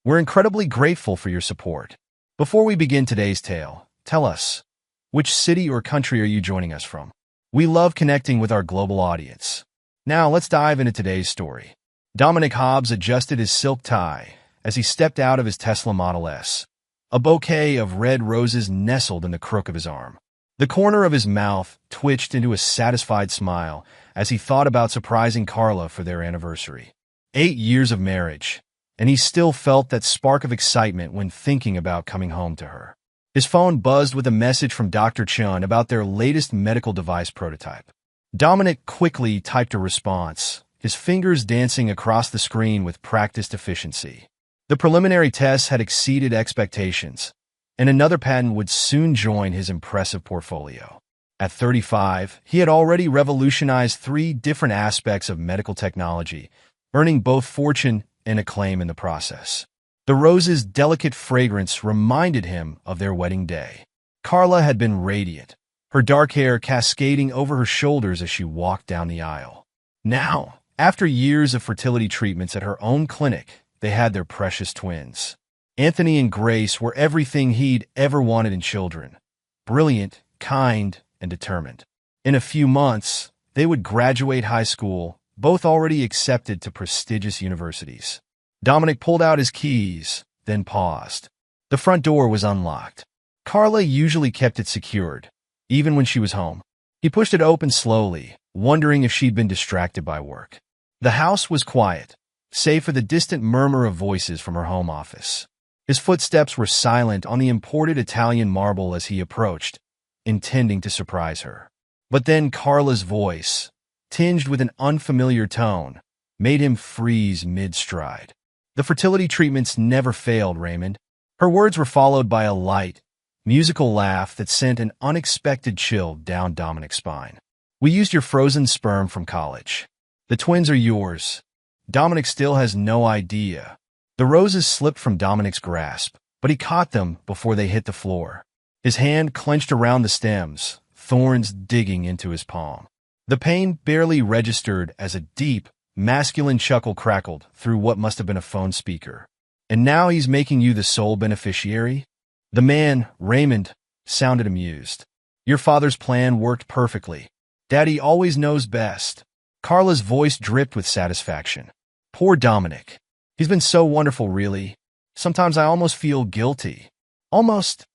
We're incredibly grateful for your support. Before we begin today's tale, tell us, which city or country are you joining us from? We love connecting with our global audience. Now let's dive into today's story. Dominic Hobbs adjusted his silk tie as he stepped out of his Tesla Model S. A bouquet of red roses nestled in the crook of his arm. The corner of his mouth twitched into a satisfied smile as he thought about surprising Carla for their anniversary. 8 years of marriage, and he still felt that spark of excitement when thinking about coming home to her. His phone buzzed with a message from Dr. Chun about their latest medical device prototype. Dominic quickly typed a response, his fingers dancing across the screen with practiced efficiency. The preliminary tests had exceeded expectations, and another patent would soon join his impressive portfolio. At 35, he had already revolutionized 3 different aspects of medical technology, earning both fortune and acclaim in the process. The rose's delicate fragrance reminded him of their wedding day. Carla had been radiant, her dark hair cascading over her shoulders as she walked down the aisle. Now, after years of fertility treatments at her own clinic, they had their precious twins. Anthony and Grace were everything he'd ever wanted in children. Brilliant, kind, and determined. In a few months, they would graduate high school, both already accepted to prestigious universities. Dominic pulled out his keys, then paused. The front door was unlocked. Carla usually kept it secured, even when she was home. He pushed it open slowly, wondering if she'd been distracted by work. The house was quiet, save for the distant murmur of voices from her home office. His footsteps were silent on the imported Italian marble as he approached, intending to surprise her. But then Carla's voice, tinged with an unfamiliar tone, made him freeze mid-stride. The fertility treatments never failed, Raymond. Her words were followed by a light, musical laugh that sent an unexpected chill down Dominic's spine. We used your frozen sperm from college. The twins are yours. Dominic still has no idea. The roses slipped from Dominic's grasp, but he caught them before they hit the floor. His hand clenched around the stems, thorns digging into his palm. The pain barely registered as a deep, masculine chuckle crackled through what must have been a phone speaker. And now he's making you the sole beneficiary? The man, Raymond, sounded amused. Your father's plan worked perfectly. Daddy always knows best. Carla's voice dripped with satisfaction. Poor Dominic. He's been so wonderful, really. Sometimes I almost feel guilty. Almost.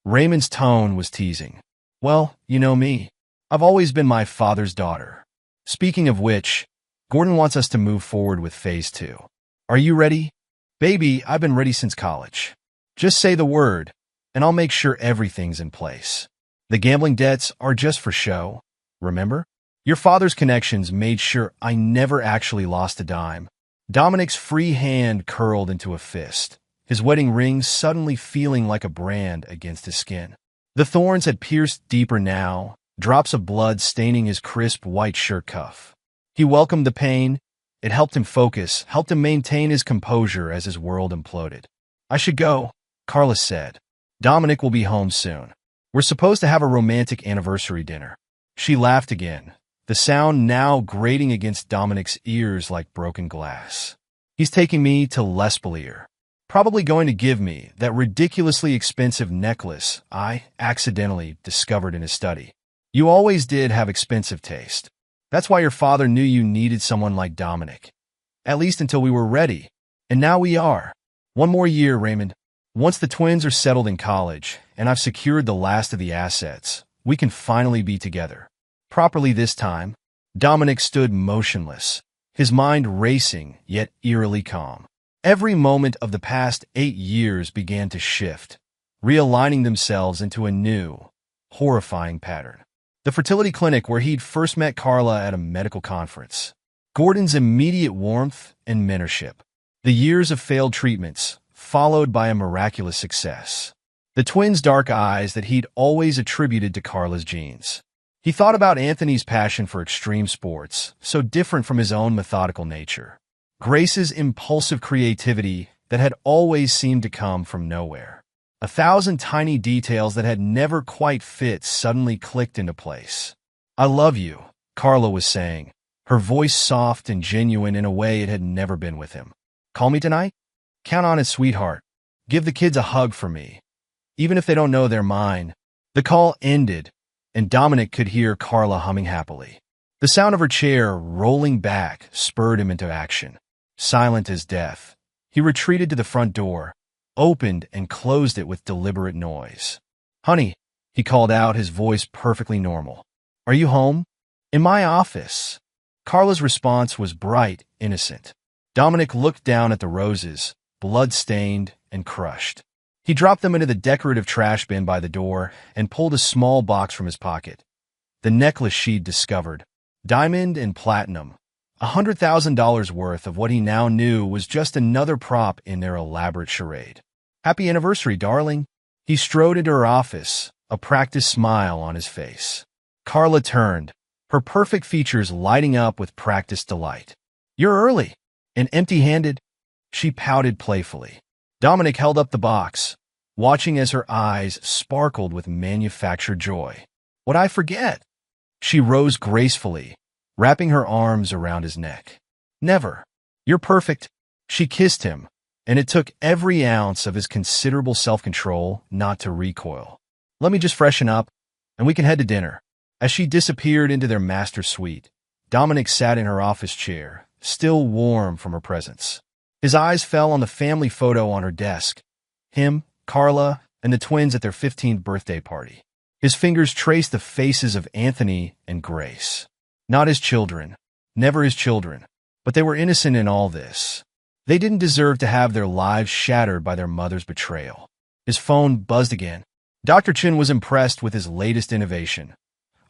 Raymond's tone was teasing. Well, you know me. I've always been my father's daughter. Speaking of which, Gordon wants us to move forward with Phase 2. Are you ready? Baby, I've been ready since college. Just say the word, and I'll make sure everything's in place. The gambling debts are just for show, remember? Your father's connections made sure I never actually lost a dime. Dominic's free hand curled into a fist, his wedding ring suddenly feeling like a brand against his skin. The thorns had pierced deeper now, drops of blood staining his crisp white shirt cuff. He welcomed the pain. It helped him focus, helped him maintain his composure as his world imploded. I should go, Carla said. Dominic will be home soon. We're supposed to have a romantic anniversary dinner. She laughed again, the sound now grating against Dominic's ears like broken glass. He's taking me to L'Espalier. Probably going to give me that ridiculously expensive necklace I accidentally discovered in his study. You always did have expensive taste. That's why your father knew you needed someone like Dominic. At least until we were ready. And now we are. One more year, Raymond. Once the twins are settled in college, and I've secured the last of the assets, we can finally be together. Properly this time. Dominic stood motionless, his mind racing, yet eerily calm. Every moment of the past 8 years began to shift, realigning themselves into a new, horrifying pattern. The fertility clinic where he'd first met Carla at a medical conference. Gordon's immediate warmth and mentorship. The years of failed treatments, followed by a miraculous success. The twins' dark eyes that he'd always attributed to Carla's genes. He thought about Anthony's passion for extreme sports, so different from his own methodical nature. Grace's impulsive creativity that had always seemed to come from nowhere. 1,000 tiny details that had never quite fit suddenly clicked into place. I love you, Carla was saying, her voice soft and genuine in a way it had never been with him. Call me tonight? Count on it, sweetheart. Give the kids a hug for me, even if they don't know they're mine. The call ended, and Dominic could hear Carla humming happily. The sound of her chair rolling back spurred him into action. Silent as death, he retreated to the front door, opened and closed it with deliberate noise. "Honey," he called out, his voice perfectly normal. "Are you home?" "In my office." Carla's response was bright, innocent. Dominic looked down at the roses, blood-stained and crushed. He dropped them into the decorative trash bin by the door and pulled a small box from his pocket. The necklace she'd discovered, diamond and platinum, $100,000 worth of what he now knew was just another prop in their elaborate charade. "Happy anniversary, darling." He strode into her office, a practiced smile on his face. Carla turned, her perfect features lighting up with practiced delight. "You're early." And empty-handed? She pouted playfully. Dominic held up the box, watching as her eyes sparkled with manufactured joy. "What'd I forget?" She rose gracefully, wrapping her arms around his neck. "Never. You're perfect." She kissed him, and it took every ounce of his considerable self-control not to recoil. "Let me just freshen up, and we can head to dinner." As she disappeared into their master suite, Dominic sat in her office chair, still warm from her presence. His eyes fell on the family photo on her desk. Him, Carla, and the twins at their 15th birthday party. His fingers traced the faces of Anthony and Grace. Not his children, never his children, but they were innocent in all this. They didn't deserve to have their lives shattered by their mother's betrayal. His phone buzzed again. Dr. Chin was impressed with his latest innovation,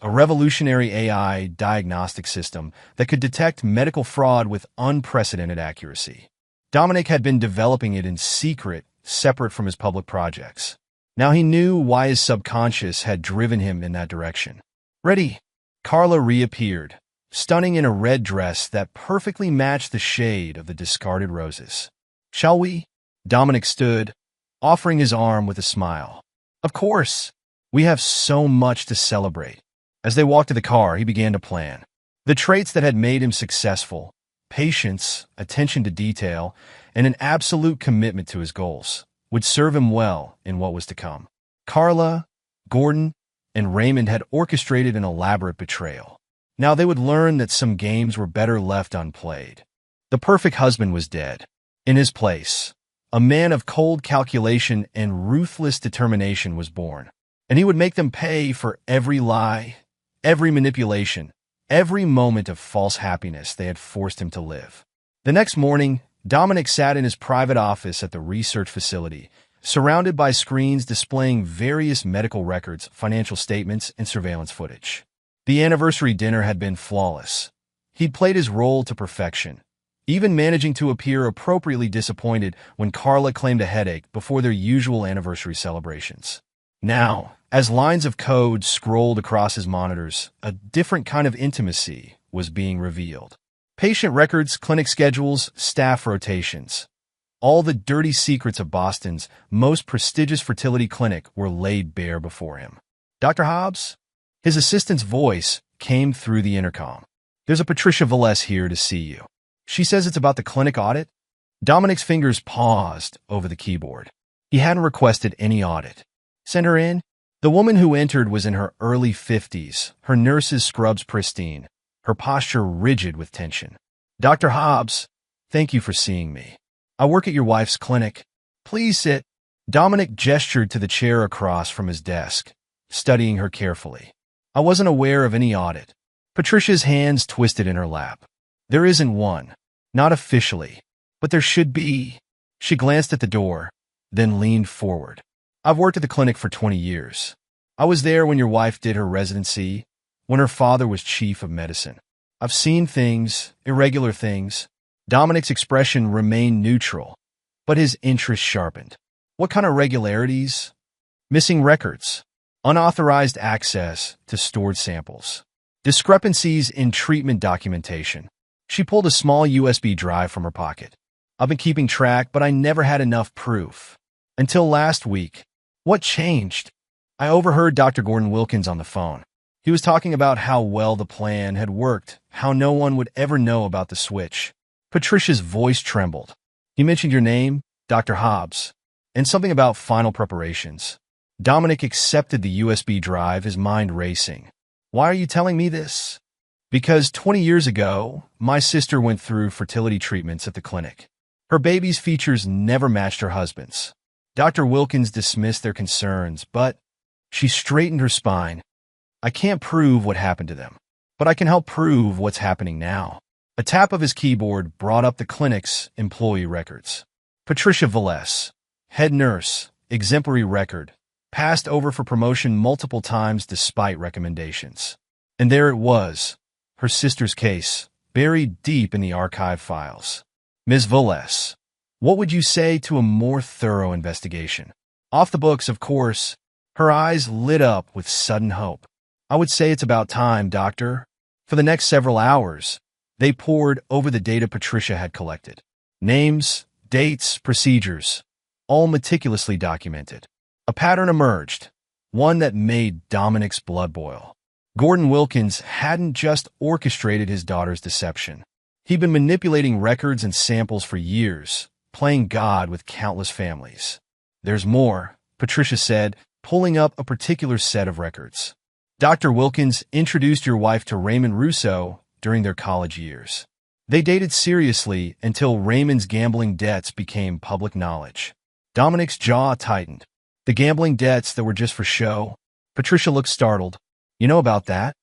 a revolutionary AI diagnostic system that could detect medical fraud with unprecedented accuracy. Dominic had been developing it in secret, separate from his public projects. Now he knew why his subconscious had driven him in that direction. "Ready." Carla reappeared, stunning in a red dress that perfectly matched the shade of the discarded roses. "Shall we?" Dominic stood, offering his arm with a smile. "Of course. We have so much to celebrate." As they walked to the car, he began to plan. The traits that had made him successful, patience, attention to detail, and an absolute commitment to his goals, would serve him well in what was to come. Carla, Gordon, and Raymond had orchestrated an elaborate betrayal. Now they would learn that some games were better left unplayed. The perfect husband was dead. In his place, a man of cold calculation and ruthless determination was born, and he would make them pay for every lie, every manipulation, every moment of false happiness they had forced him to live. The next morning, Dominic sat in his private office at the research facility, surrounded by screens displaying various medical records, financial statements, and surveillance footage. The anniversary dinner had been flawless. He'd played his role to perfection, even managing to appear appropriately disappointed when Carla claimed a headache before their usual anniversary celebrations. Now, as lines of code scrolled across his monitors, a different kind of intimacy was being revealed. Patient records, clinic schedules, staff rotations. All the dirty secrets of Boston's most prestigious fertility clinic were laid bare before him. "Dr. Hobbs?" His assistant's voice came through the intercom. "There's a Patricia Velez here to see you. She says it's about the clinic audit." Dominic's fingers paused over the keyboard. He hadn't requested any audit. "Send her in." The woman who entered was in her early 50s, her nurse's scrubs pristine, her posture rigid with tension. "Dr. Hobbs, thank you for seeing me. I work at your wife's clinic. Please sit." Dominic gestured to the chair across from his desk, studying her carefully. "I wasn't aware of any audit." Patricia's hands twisted in her lap. "There isn't one. Not officially. But there should be." She glanced at the door, then leaned forward. "I've worked at the clinic for 20 years. I was there when your wife did her residency, when her father was chief of medicine. I've seen things, irregular things." Dominic's expression remained neutral, but his interest sharpened. "What kind of regularities?" "Missing records, unauthorized access to stored samples, discrepancies in treatment documentation." She pulled a small USB drive from her pocket. "I've been keeping track, but I never had enough proof. Until last week." "What changed?" "I overheard Dr. Gordon Wilkins on the phone. He was talking about how well the plan had worked, how no one would ever know about the switch." Patricia's voice trembled. "He mentioned your name?" Dr. Hobbs, and something about final preparations. Dominic accepted the USB drive, his mind racing. Why are you telling me this? Because 20 years ago, my sister went through fertility treatments at the clinic. Her baby's features never matched her husband's. Dr. Wilkins dismissed their concerns, but she straightened her spine. I can't prove what happened to them, but I can help prove what's happening now. A tap of his keyboard brought up the clinic's employee records. Patricia Velez, head nurse, exemplary record, passed over for promotion multiple times despite recommendations. And there it was, her sister's case, buried deep in the archive files. Ms. Velez, what would you say to a more thorough investigation? Off the books, of course. Her eyes lit up with sudden hope. I would say it's about time, doctor. For the next several hours, they pored over the data Patricia had collected. Names, dates, procedures, all meticulously documented. A pattern emerged, one that made Dominic's blood boil. Gordon Wilkins hadn't just orchestrated his daughter's deception. He'd been manipulating records and samples for years, playing God with countless families. There's more, Patricia said, pulling up a particular set of records. Dr. Wilkins introduced your wife to Raymond Russo during their college years. They dated seriously until Raymond's gambling debts became public knowledge. Dominic's jaw tightened. The gambling debts that were just for show? Patricia looked startled. You know about that?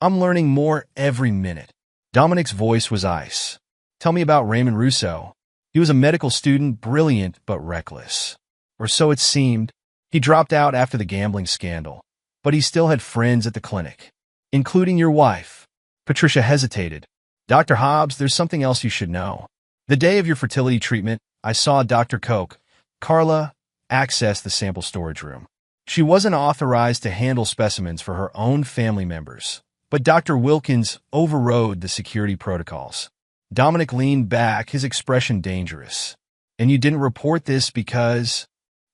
I'm learning more every minute. Dominic's voice was ice. Tell me about Raymond Russo. He was a medical student, brilliant but reckless. Or so it seemed. He dropped out after the gambling scandal, but he still had friends at the clinic, including your wife. Patricia hesitated. Dr. Hobbs, there's something else you should know. The day of your fertility treatment, I saw Dr. Koch, Carla, access the sample storage room. She wasn't authorized to handle specimens for her own family members, but Dr. Wilkins overrode the security protocols. Dominic leaned back, his expression dangerous. And you didn't report this because...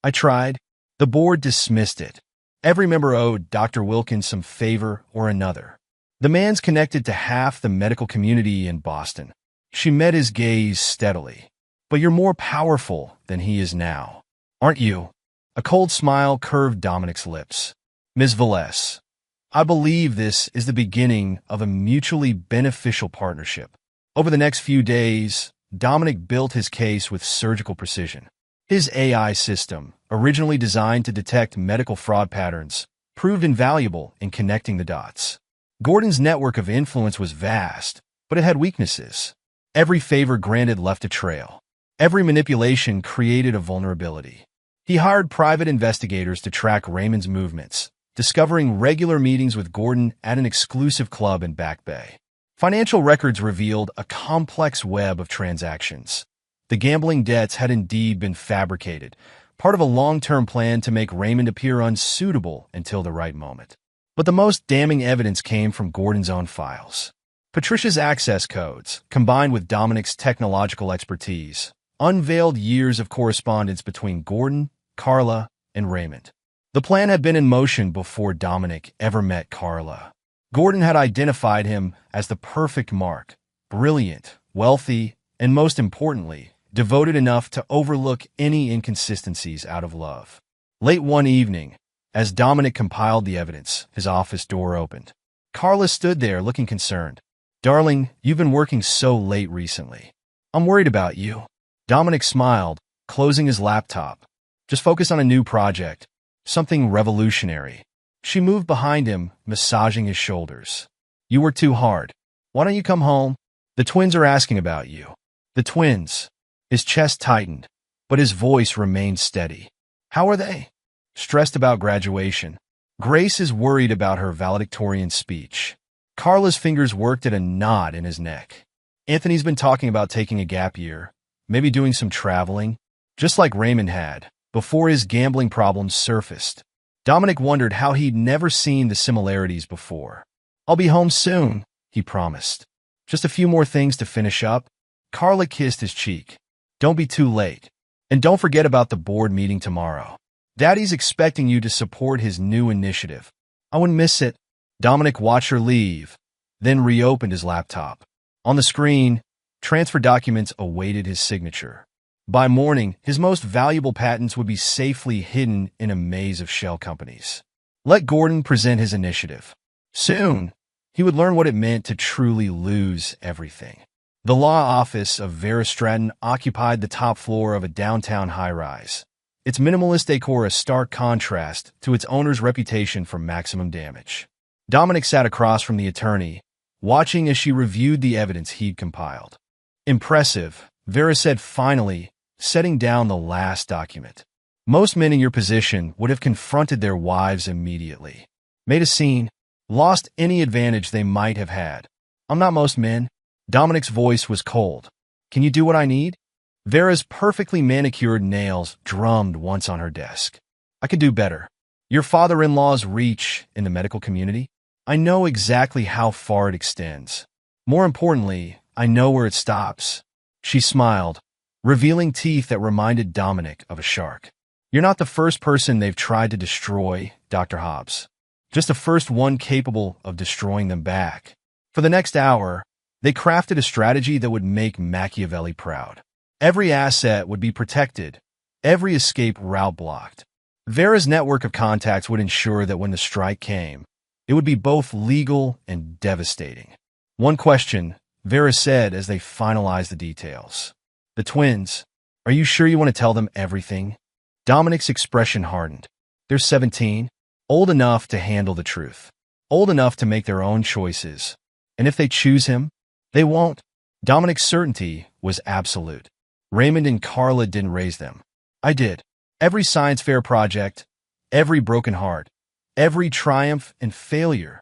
I tried. The board dismissed it. Every member owed Dr. Wilkins some favor or another. The man's connected to half the medical community in Boston. She met his gaze steadily. But you're more powerful than he is now, aren't you? A cold smile curved Dominic's lips. Ms. Velez, I believe this is the beginning of a mutually beneficial partnership. Over the next few days, Dominic built his case with surgical precision. His AI system, originally designed to detect medical fraud patterns, proved invaluable in connecting the dots. Gordon's network of influence was vast, but it had weaknesses. Every favor granted left a trail. Every manipulation created a vulnerability. He hired private investigators to track Raymond's movements, discovering regular meetings with Gordon at an exclusive club in Back Bay. Financial records revealed a complex web of transactions. The gambling debts had indeed been fabricated, part of a long-term plan to make Raymond appear unsuitable until the right moment. But the most damning evidence came from Gordon's own files. Patricia's access codes, combined with Dominic's technological expertise, unveiled years of correspondence between Gordon, Carla, and Raymond. The plan had been in motion before Dominic ever met Carla. Gordon had identified him as the perfect mark, brilliant, wealthy, and most importantly, devoted enough to overlook any inconsistencies out of love. Late one evening, as Dominic compiled the evidence, his office door opened. Carla stood there looking concerned. Darling, you've been working so late recently. I'm worried about you. Dominic smiled, closing his laptop. Just focus on a new project, something revolutionary. She moved behind him, massaging his shoulders. You work too hard. Why don't you come home? The twins are asking about you. The twins. His chest tightened, but his voice remained steady. How are they? Stressed about graduation. Grace is worried about her valedictorian speech. Carla's fingers worked at a knot in his neck. Anthony's been talking about taking a gap year, maybe doing some traveling, just like Raymond had, before his gambling problems surfaced. Dominic wondered how he'd never seen the similarities before. I'll be home soon, he promised. Just a few more things to finish up. Carla kissed his cheek. Don't be too late. And don't forget about the board meeting tomorrow. Daddy's expecting you to support his new initiative. I wouldn't miss it. Dominic watched her leave, then reopened his laptop. On the screen, transfer documents awaited his signature. By morning, his most valuable patents would be safely hidden in a maze of shell companies. Let Gordon present his initiative. Soon, he would learn what it meant to truly lose everything. The law office of Vera Stratton occupied the top floor of a downtown high-rise. Its minimalist decor a stark contrast to its owner's reputation for maximum damage. Dominic sat across from the attorney, watching as she reviewed the evidence he'd compiled. Impressive, Vera said finally, setting down the last document. Most men in your position would have confronted their wives immediately. Made a scene, lost any advantage they might have had. I'm not most men. Dominic's voice was cold. Can you do what I need? Vera's perfectly manicured nails drummed once on her desk. I could do better. Your father-in-law's reach in the medical community? I know exactly how far it extends. More importantly, I know where it stops. She smiled, revealing teeth that reminded Dominic of a shark. You're not the first person they've tried to destroy, Dr. Hobbs. Just the first one capable of destroying them back. For the next hour, they crafted a strategy that would make Machiavelli proud. Every asset would be protected, every escape route blocked. Vera's network of contacts would ensure that when the strike came, it would be both legal and devastating. One question, Vera said as they finalized the details. The twins, are you sure you want to tell them everything? Dominic's expression hardened. They're 17, old enough to handle the truth, old enough to make their own choices. And if they choose him, they won't. Dominic's certainty was absolute. Raymond and Carla didn't raise them. I did. Every science fair project, every broken heart, every triumph and failure,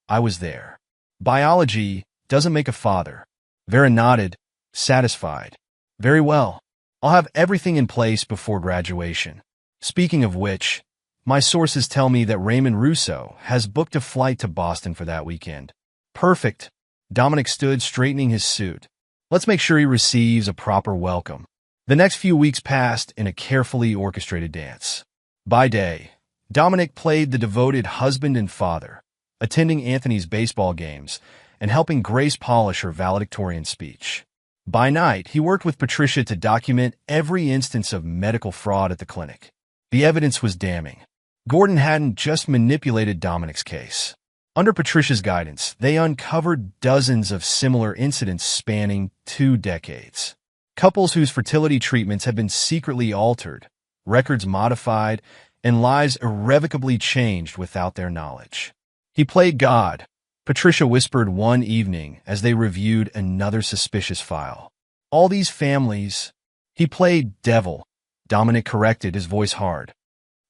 I was there. Biology doesn't make a father. Vera nodded, satisfied. Very well. I'll have everything in place before graduation. Speaking of which, my sources tell me that Raymond Russo has booked a flight to Boston for that weekend. Perfect. Dominic stood straightening his suit. Let's make sure he receives a proper welcome. The next few weeks passed in a carefully orchestrated dance. By day, Dominic played the devoted husband and father, attending Anthony's baseball games and helping Grace polish her valedictorian speech. By night, he worked with Patricia to document every instance of medical fraud at the clinic. The evidence was damning. Gordon hadn't just manipulated Dominic's case. Under Patricia's guidance, they uncovered dozens of similar incidents spanning 2 decades. Couples whose fertility treatments had been secretly altered, records modified, and lives irrevocably changed without their knowledge. He played God, Patricia whispered one evening as they reviewed another suspicious file. All these families. He played devil, Dominic corrected, his voice hard.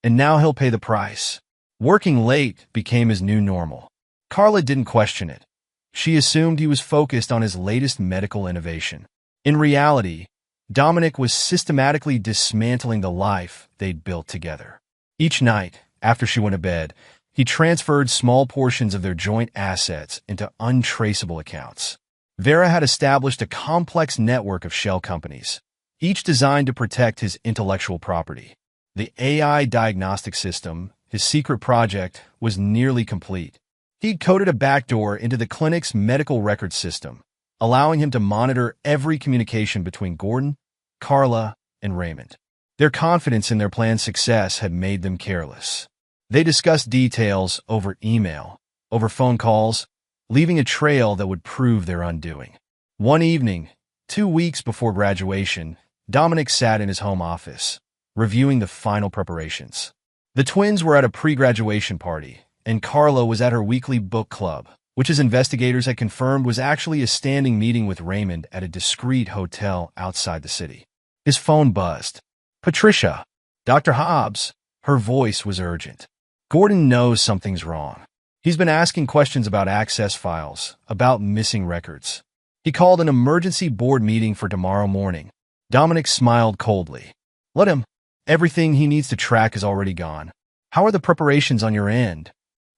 And now he'll pay the price. Working late became his new normal. Carla didn't question it. She assumed he was focused on his latest medical innovation. In reality, Dominic was systematically dismantling the life they'd built together. Each night, after she went to bed, he transferred small portions of their joint assets into untraceable accounts. Vera had established a complex network of shell companies, each designed to protect his intellectual property. The AI diagnostic system, his secret project, was nearly complete. He'd coded a backdoor into the clinic's medical records system, allowing him to monitor every communication between Gordon, Carla, and Raymond. Their confidence in their plan's success had made them careless. They discussed details over email, over phone calls, leaving a trail that would prove their undoing. One evening, 2 weeks before graduation, Dominic sat in his home office, reviewing the final preparations. The twins were at a pre-graduation party, and Carla was at her weekly book club, which his investigators had confirmed was actually a standing meeting with Raymond at a discreet hotel outside the city. His phone buzzed. Patricia, Dr. Hobbs. Her voice was urgent. Gordon knows something's wrong. He's been asking questions about access files, about missing records. He called an emergency board meeting for tomorrow morning. Dominic smiled coldly. Let him. Everything he needs to track is already gone. How are the preparations on your end?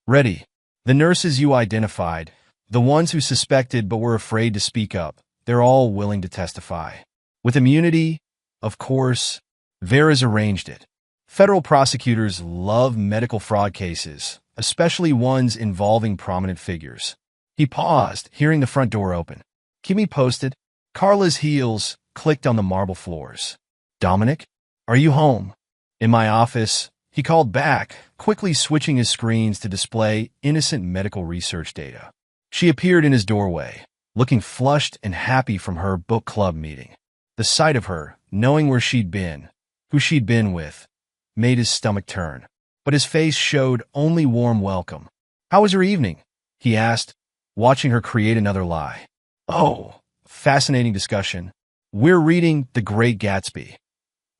Ready. The nurses you identified, the ones who suspected but were afraid to speak up, they're all willing to testify. With immunity, of course, Vera's arranged it. Federal prosecutors love medical fraud cases, especially ones involving prominent figures. He paused, hearing the front door open. Keep me posted. Carla's heels clicked on the marble floors. "Dominic, are you home?" "In my office," he called back, quickly switching his screens to display innocent medical research data. She appeared in his doorway, looking flushed and happy from her book club meeting. The sight of her, knowing where she'd been, who she'd been with, made his stomach turn. But his face showed only warm welcome. "How was your evening?" he asked, watching her create another lie. "Oh, fascinating discussion. We're reading The Great Gatsby,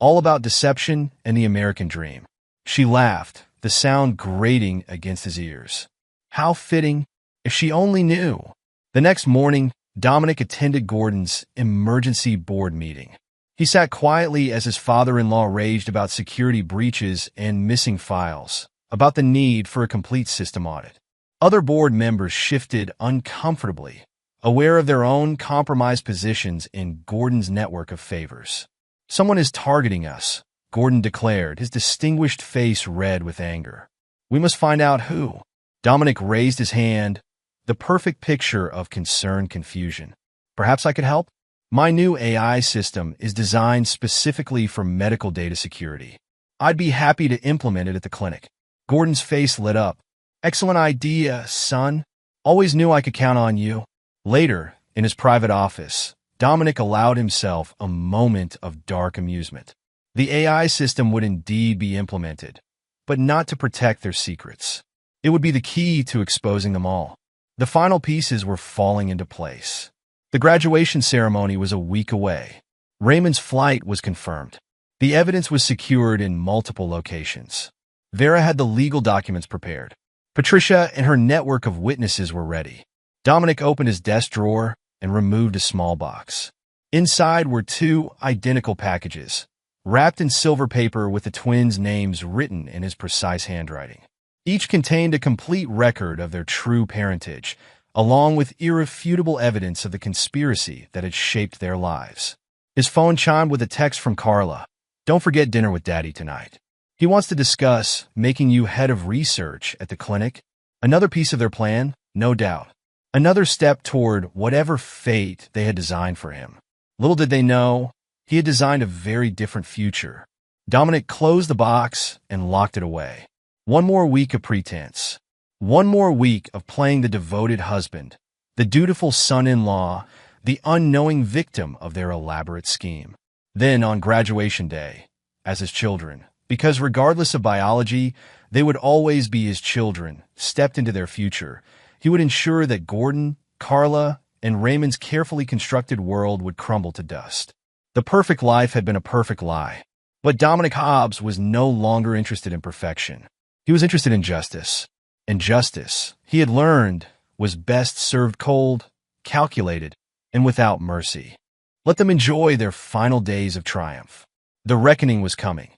all about deception and the American dream." She laughed, the sound grating against his ears. How fitting, if she only knew. The next morning, Dominic attended Gordon's emergency board meeting. He sat quietly as his father-in-law raged about security breaches and missing files, about the need for a complete system audit. Other board members shifted uncomfortably, aware of their own compromised positions in Gordon's network of favors. "Someone is targeting us," Gordon declared, his distinguished face red with anger. "We must find out who." Dominic raised his hand, the perfect picture of concerned confusion. "Perhaps I could help? My new AI system is designed specifically for medical data security. I'd be happy to implement it at the clinic." Gordon's face lit up. "Excellent idea, son. Always knew I could count on you." Later, in his private office, Dominic allowed himself a moment of dark amusement. The AI system would indeed be implemented, but not to protect their secrets. It would be the key to exposing them all. The final pieces were falling into place. The graduation ceremony was a week away. Raymond's flight was confirmed. The evidence was secured in multiple locations. Vera had the legal documents prepared. Patricia and her network of witnesses were ready. Dominic opened his desk drawer and removed a small box. Inside were two identical packages, wrapped in silver paper with the twins' names written in his precise handwriting. Each contained a complete record of their true parentage, along with irrefutable evidence of the conspiracy that had shaped their lives. His phone chimed with a text from Carla. "Don't forget dinner with Daddy tonight. He wants to discuss making you head of research at the clinic." Another piece of their plan, no doubt. Another step toward whatever fate they had designed for him. Little did they know, he had designed a very different future. Dominic closed the box and locked it away. One more week of pretense. One more week of playing the devoted husband, the dutiful son-in-law, the unknowing victim of their elaborate scheme. Then, on graduation day, as his children, because regardless of biology, they would always be his children, stepped into their future, he would ensure that Gordon, Carla, and Raymond's carefully constructed world would crumble to dust. The perfect life had been a perfect lie. But Dominic Hobbs was no longer interested in perfection. He was interested in justice. And justice, he had learned, was best served cold, calculated, and without mercy. Let them enjoy their final days of triumph. The reckoning was coming,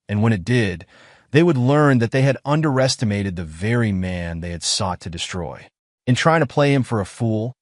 and when it did, they would learn that they had underestimated the very man they had sought to destroy. In trying to play him for a fool,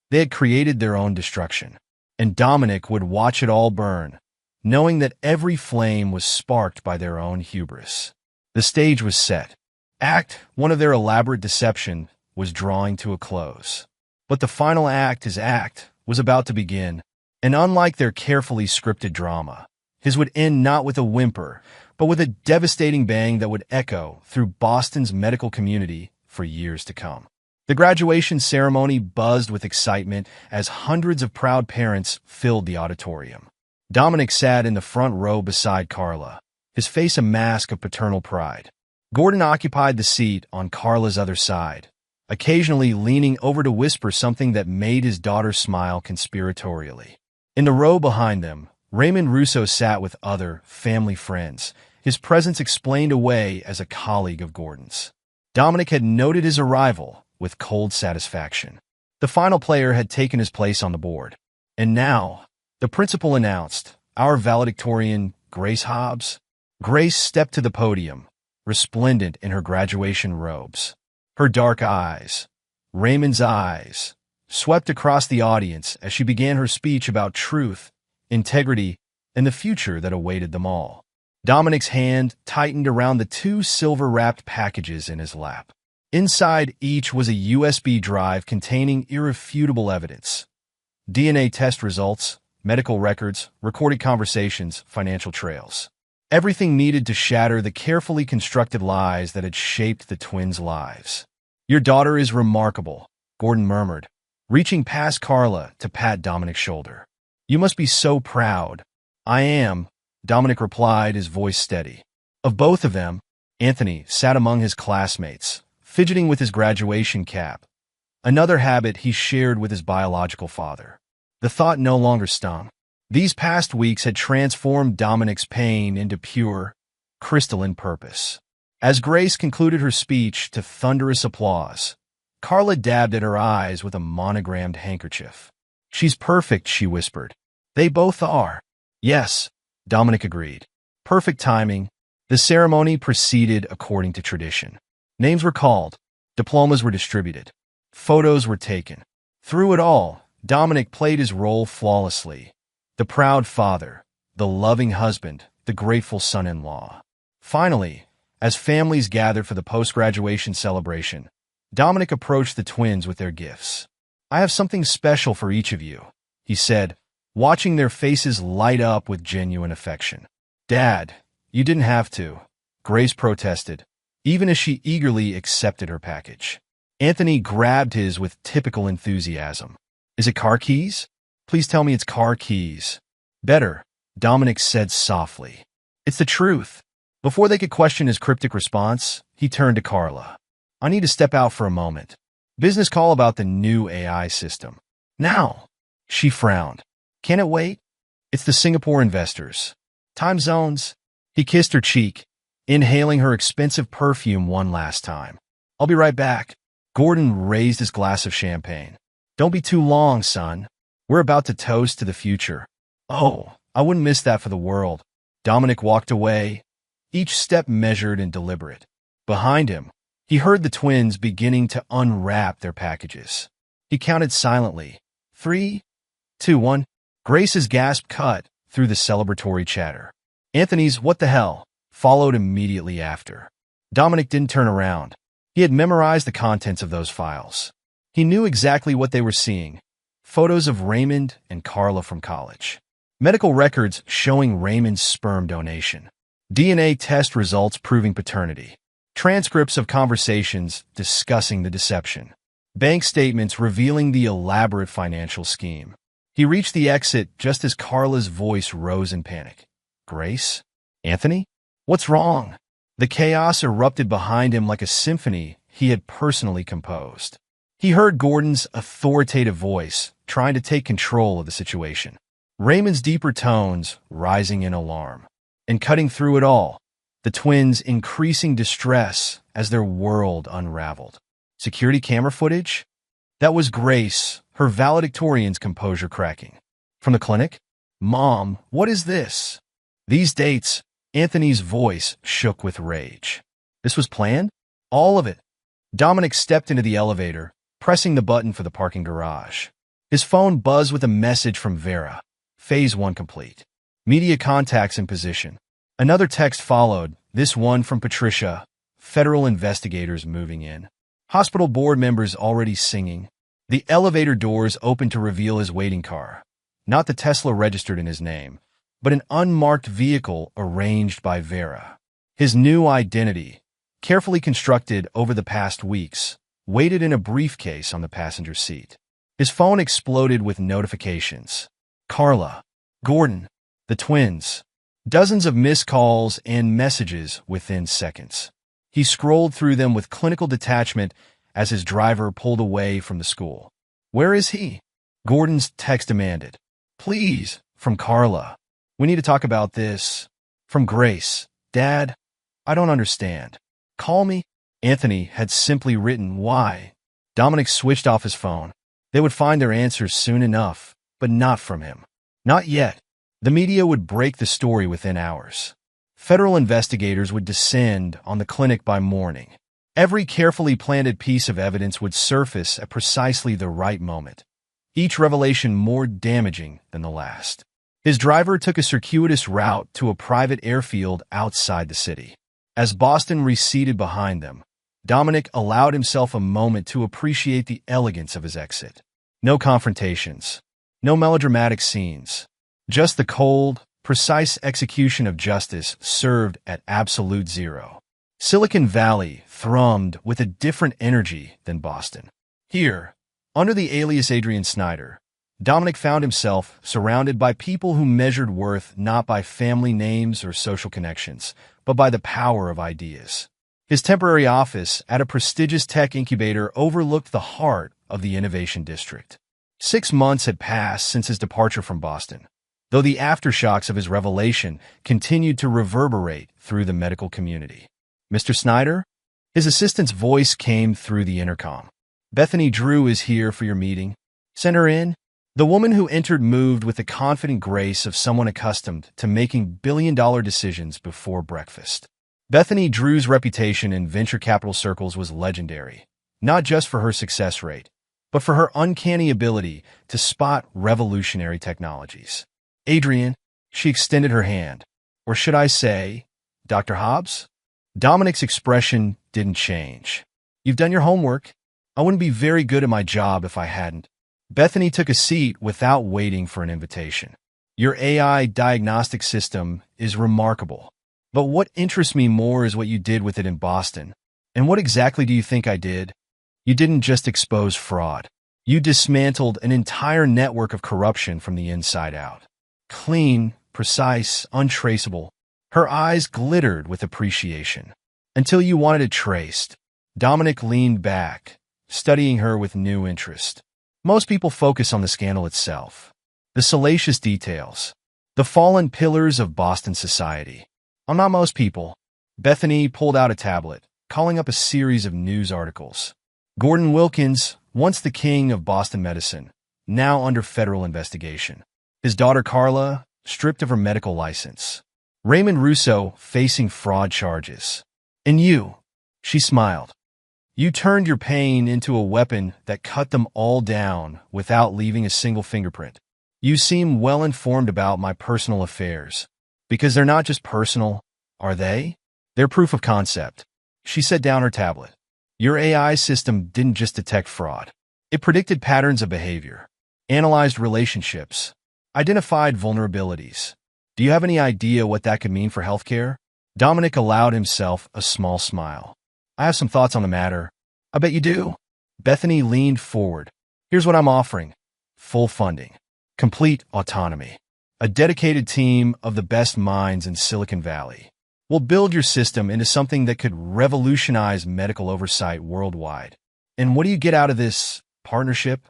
they had created their own destruction. And Dominic would watch it all burn, knowing that every flame was sparked by their own hubris. The stage was set. Act one of their elaborate deception was drawing to a close. But the final act, his act, was about to begin, and unlike their carefully scripted drama, his would end not with a whimper, but with a devastating bang that would echo through Boston's medical community for years to come. The graduation ceremony buzzed with excitement as hundreds of proud parents filled the auditorium. Dominic sat in the front row beside Carla, his face a mask of paternal pride. Gordon occupied the seat on Carla's other side, occasionally leaning over to whisper something that made his daughter smile conspiratorially. In the row behind them, Raymond Russo sat with other family friends, his presence explained away as a colleague of Gordon's. Dominic had noted his arrival with cold satisfaction. The final player had taken his place on the board. And now, the principal announced, our valedictorian, Grace Hobbs. Grace stepped to the podium, resplendent in her graduation robes. Her dark eyes, Raymond's eyes, swept across the audience as she began her speech about truth, integrity, and the future that awaited them all. Dominic's hand tightened around the two silver-wrapped packages in his lap. Inside each was a USB drive containing irrefutable evidence. DNA test results, medical records, recorded conversations, financial trails. Everything needed to shatter the carefully constructed lies that had shaped the twins' lives. "Your daughter is remarkable," Gordon murmured, reaching past Carla to pat Dominic's shoulder. "You must be so proud." "I am," Dominic replied, his voice steady. Of both of them, Anthony sat among his classmates, fidgeting with his graduation cap, another habit he shared with his biological father. The thought no longer stung. These past weeks had transformed Dominic's pain into pure, crystalline purpose. As Grace concluded her speech to thunderous applause, Carla dabbed at her eyes with a monogrammed handkerchief. "She's perfect," she whispered. "They both are." "Yes," Dominic agreed. "Perfect timing." The ceremony proceeded according to tradition. Names were called, diplomas were distributed, photos were taken. Through it all, Dominic played his role flawlessly. The proud father, the loving husband, the grateful son-in-law. Finally, as families gathered for the post-graduation celebration, Dominic approached the twins with their gifts. "I have something special for each of you," he said, watching their faces light up with genuine affection. "Dad, you didn't have to," Grace protested, even as she eagerly accepted her package. Anthony grabbed his with typical enthusiasm. "Is it car keys? Please tell me it's car keys." "Better," Dominic said softly. "It's the truth." Before they could question his cryptic response, he turned to Carla. "I need to step out for a moment. Business call about the new AI system." "Now." She frowned. "Can it wait?" "It's the Singapore investors. Time zones." He kissed her cheek, inhaling her expensive perfume one last time. "I'll be right back." Gordon raised his glass of champagne. "Don't be too long, son. We're about to toast to the future." "Oh, I wouldn't miss that for the world." Dominic walked away, each step measured and deliberate. Behind him, he heard the twins beginning to unwrap their packages. He counted silently. 3, 2, 1. Grace's gasp cut through the celebratory chatter. Anthony's "what the hell" followed immediately after. Dominic didn't turn around. He had memorized the contents of those files. He knew exactly what they were seeing. Photos of Raymond and Carla from college. Medical records showing Raymond's sperm donation. DNA test results proving paternity. Transcripts of conversations discussing the deception. Bank statements revealing the elaborate financial scheme. He reached the exit just as Carla's voice rose in panic. "Grace? Anthony? What's wrong?" The chaos erupted behind him like a symphony he had personally composed. He heard Gordon's authoritative voice, trying to take control of the situation. Raymond's deeper tones rising in alarm. And cutting through it all, the twins' increasing distress as their world unraveled. Security camera footage? That was Grace, her valedictorian's composure cracking. From the clinic? "Mom, what is this?" These dates, Anthony's voice shook with rage. This was planned? All of it. Dominic stepped into the elevator, pressing the button for the parking garage. His phone buzzed with a message from Vera. Phase 1 complete. Media contacts in position. Another text followed, this one from Patricia. Federal investigators moving in. Hospital board members already singing. The elevator doors opened to reveal his waiting car. Not the Tesla registered in his name, but an unmarked vehicle arranged by Vera. His new identity, carefully constructed over the past weeks, waited in a briefcase on the passenger seat. His phone exploded with notifications. Carla, Gordon, the twins. Dozens of missed calls and messages within seconds. He scrolled through them with clinical detachment as his driver pulled away from the school. "Where is he?" Gordon's text demanded. "Please," from Carla. "We need to talk about this." From Grace. "Dad, I don't understand. Call me." Anthony had simply written, "Why?" Dominic switched off his phone. They would find their answers soon enough, but not from him. Not yet. The media would break the story within hours. Federal investigators would descend on the clinic by morning. Every carefully planted piece of evidence would surface at precisely the right moment, each revelation more damaging than the last. His driver took a circuitous route to a private airfield outside the city. As Boston receded behind them, Dominic allowed himself a moment to appreciate the elegance of his exit. No confrontations. No melodramatic scenes. Just the cold, precise execution of justice served at absolute zero. Silicon Valley thrummed with a different energy than Boston. Here, under the alias Adrian Snyder, Dominic found himself surrounded by people who measured worth not by family names or social connections, but by the power of ideas. His temporary office at a prestigious tech incubator overlooked the heart of the innovation district. 6 months had passed since his departure from Boston, though the aftershocks of his revelation continued to reverberate through the medical community. Mr. Snyder? His assistant's voice came through the intercom. Bethany Drew is here for your meeting. Send her in. The woman who entered moved with the confident grace of someone accustomed to making billion-dollar decisions before breakfast. Bethany Drew's reputation in venture capital circles was legendary, not just for her success rate, but for her uncanny ability to spot revolutionary technologies. Adrian, she extended her hand. Or should I say, Dr. Hobbs? Dominic's expression didn't change. You've done your homework. I wouldn't be very good at my job if I hadn't. Bethany took a seat without waiting for an invitation. Your AI diagnostic system is remarkable. But what interests me more is what you did with it in Boston. And what exactly do you think I did? You didn't just expose fraud. You dismantled an entire network of corruption from the inside out. Clean, precise, untraceable. Her eyes glittered with appreciation. Until you wanted it traced. Dominic leaned back, studying her with new interest. Most people focus on the scandal itself, the salacious details, the fallen pillars of Boston society. I'm not most people. Bethany pulled out a tablet, calling up a series of news articles. Gordon Wilkins, once the king of Boston medicine, now under federal investigation. His daughter Carla, stripped of her medical license. Raymond Russo facing fraud charges. And you, she smiled. You turned your pain into a weapon that cut them all down without leaving a single fingerprint. You seem well informed about my personal affairs. Because they're not just personal, are they? They're proof of concept. She set down her tablet. Your AI system didn't just detect fraud. It predicted patterns of behavior, analyzed relationships, identified vulnerabilities. Do you have any idea what that could mean for healthcare? Dominic allowed himself a small smile. I have some thoughts on the matter. I bet you do. Bethany leaned forward. Here's what I'm offering. Full funding. Complete autonomy. A dedicated team of the best minds in Silicon Valley. We'll build your system into something that could revolutionize medical oversight worldwide. And what do you get out of this partnership?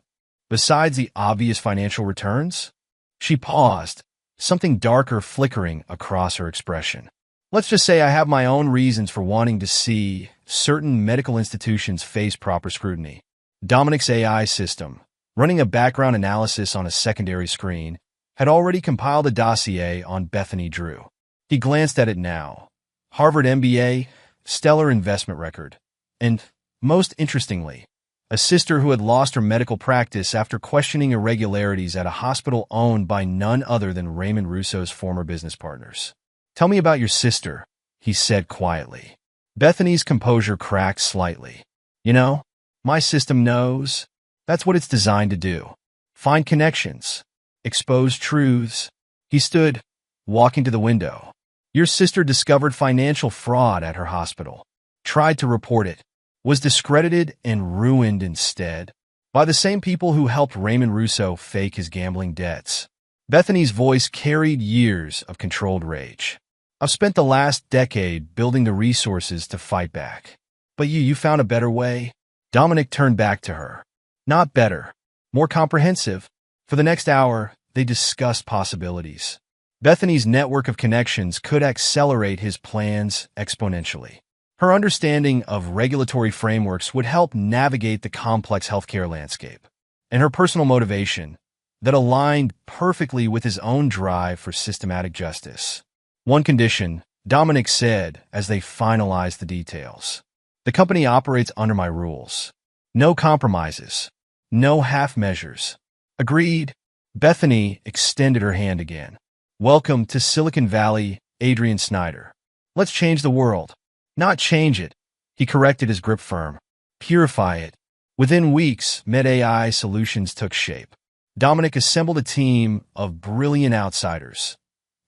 Besides the obvious financial returns? She paused, something darker flickering across her expression. Let's just say I have my own reasons for wanting to see certain medical institutions face proper scrutiny. Dominic's AI system, running a background analysis on a secondary screen, had already compiled a dossier on Bethany Drew. He glanced at it now. Harvard MBA, stellar investment record, and, most interestingly, a sister who had lost her medical practice after questioning irregularities at a hospital owned by none other than Raymond Russo's former business partners. Tell me about your sister, he said quietly. Bethany's composure cracked slightly. You know, my system knows. That's what it's designed to do. Find connections. Expose truths. He stood, walking to the window. Your sister discovered financial fraud at her hospital. Tried to report it. Was discredited and ruined instead by the same people who helped Raymond Russo fake his gambling debts. Bethany's voice carried years of controlled rage. I've spent the last decade building the resources to fight back. But you found a better way? Dominic turned back to her. Not better. More comprehensive. For the next hour, they discussed possibilities. Bethany's network of connections could accelerate his plans exponentially. Her understanding of regulatory frameworks would help navigate the complex healthcare landscape. And her personal motivation, that aligned perfectly with his own drive for systematic justice. One condition, Dominic said as they finalized the details. The company operates under my rules. No compromises. No half measures. Agreed. Bethany extended her hand again. Welcome to Silicon Valley, Adrian Snyder. Let's change the world. Not change it. He corrected his grip firm. Purify it. Within weeks, MedAI solutions took shape. Dominic assembled a team of brilliant outsiders.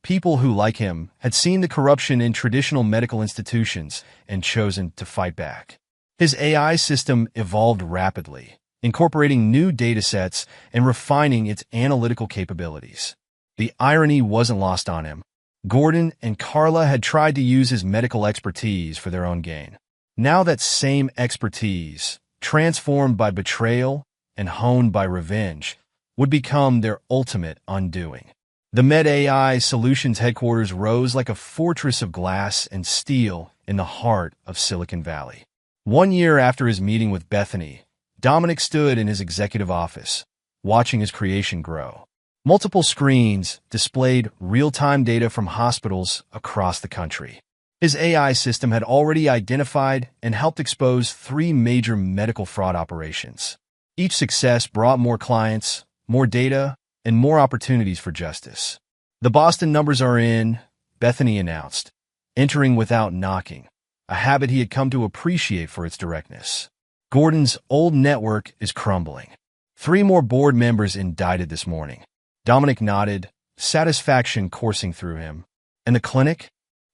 People who, like him, had seen the corruption in traditional medical institutions and chosen to fight back. His AI system evolved rapidly, incorporating new datasets and refining its analytical capabilities. The irony wasn't lost on him. Gordon and Carla had tried to use his medical expertise for their own gain. Now that same expertise, transformed by betrayal and honed by revenge, would become their ultimate undoing. The Med AI Solutions headquarters rose like a fortress of glass and steel in the heart of Silicon Valley. 1 year after his meeting with Bethany, Dominic stood in his executive office, watching his creation grow. Multiple screens displayed real-time data from hospitals across the country. His AI system had already identified and helped expose 3 major medical fraud operations. Each success brought more clients, more data, and more opportunities for justice. "The Boston numbers are in," Bethany announced, entering without knocking, a habit he had come to appreciate for its directness. "Gordon's old network is crumbling. 3 more board members indicted this morning." Dominic nodded, satisfaction coursing through him. "And the clinic?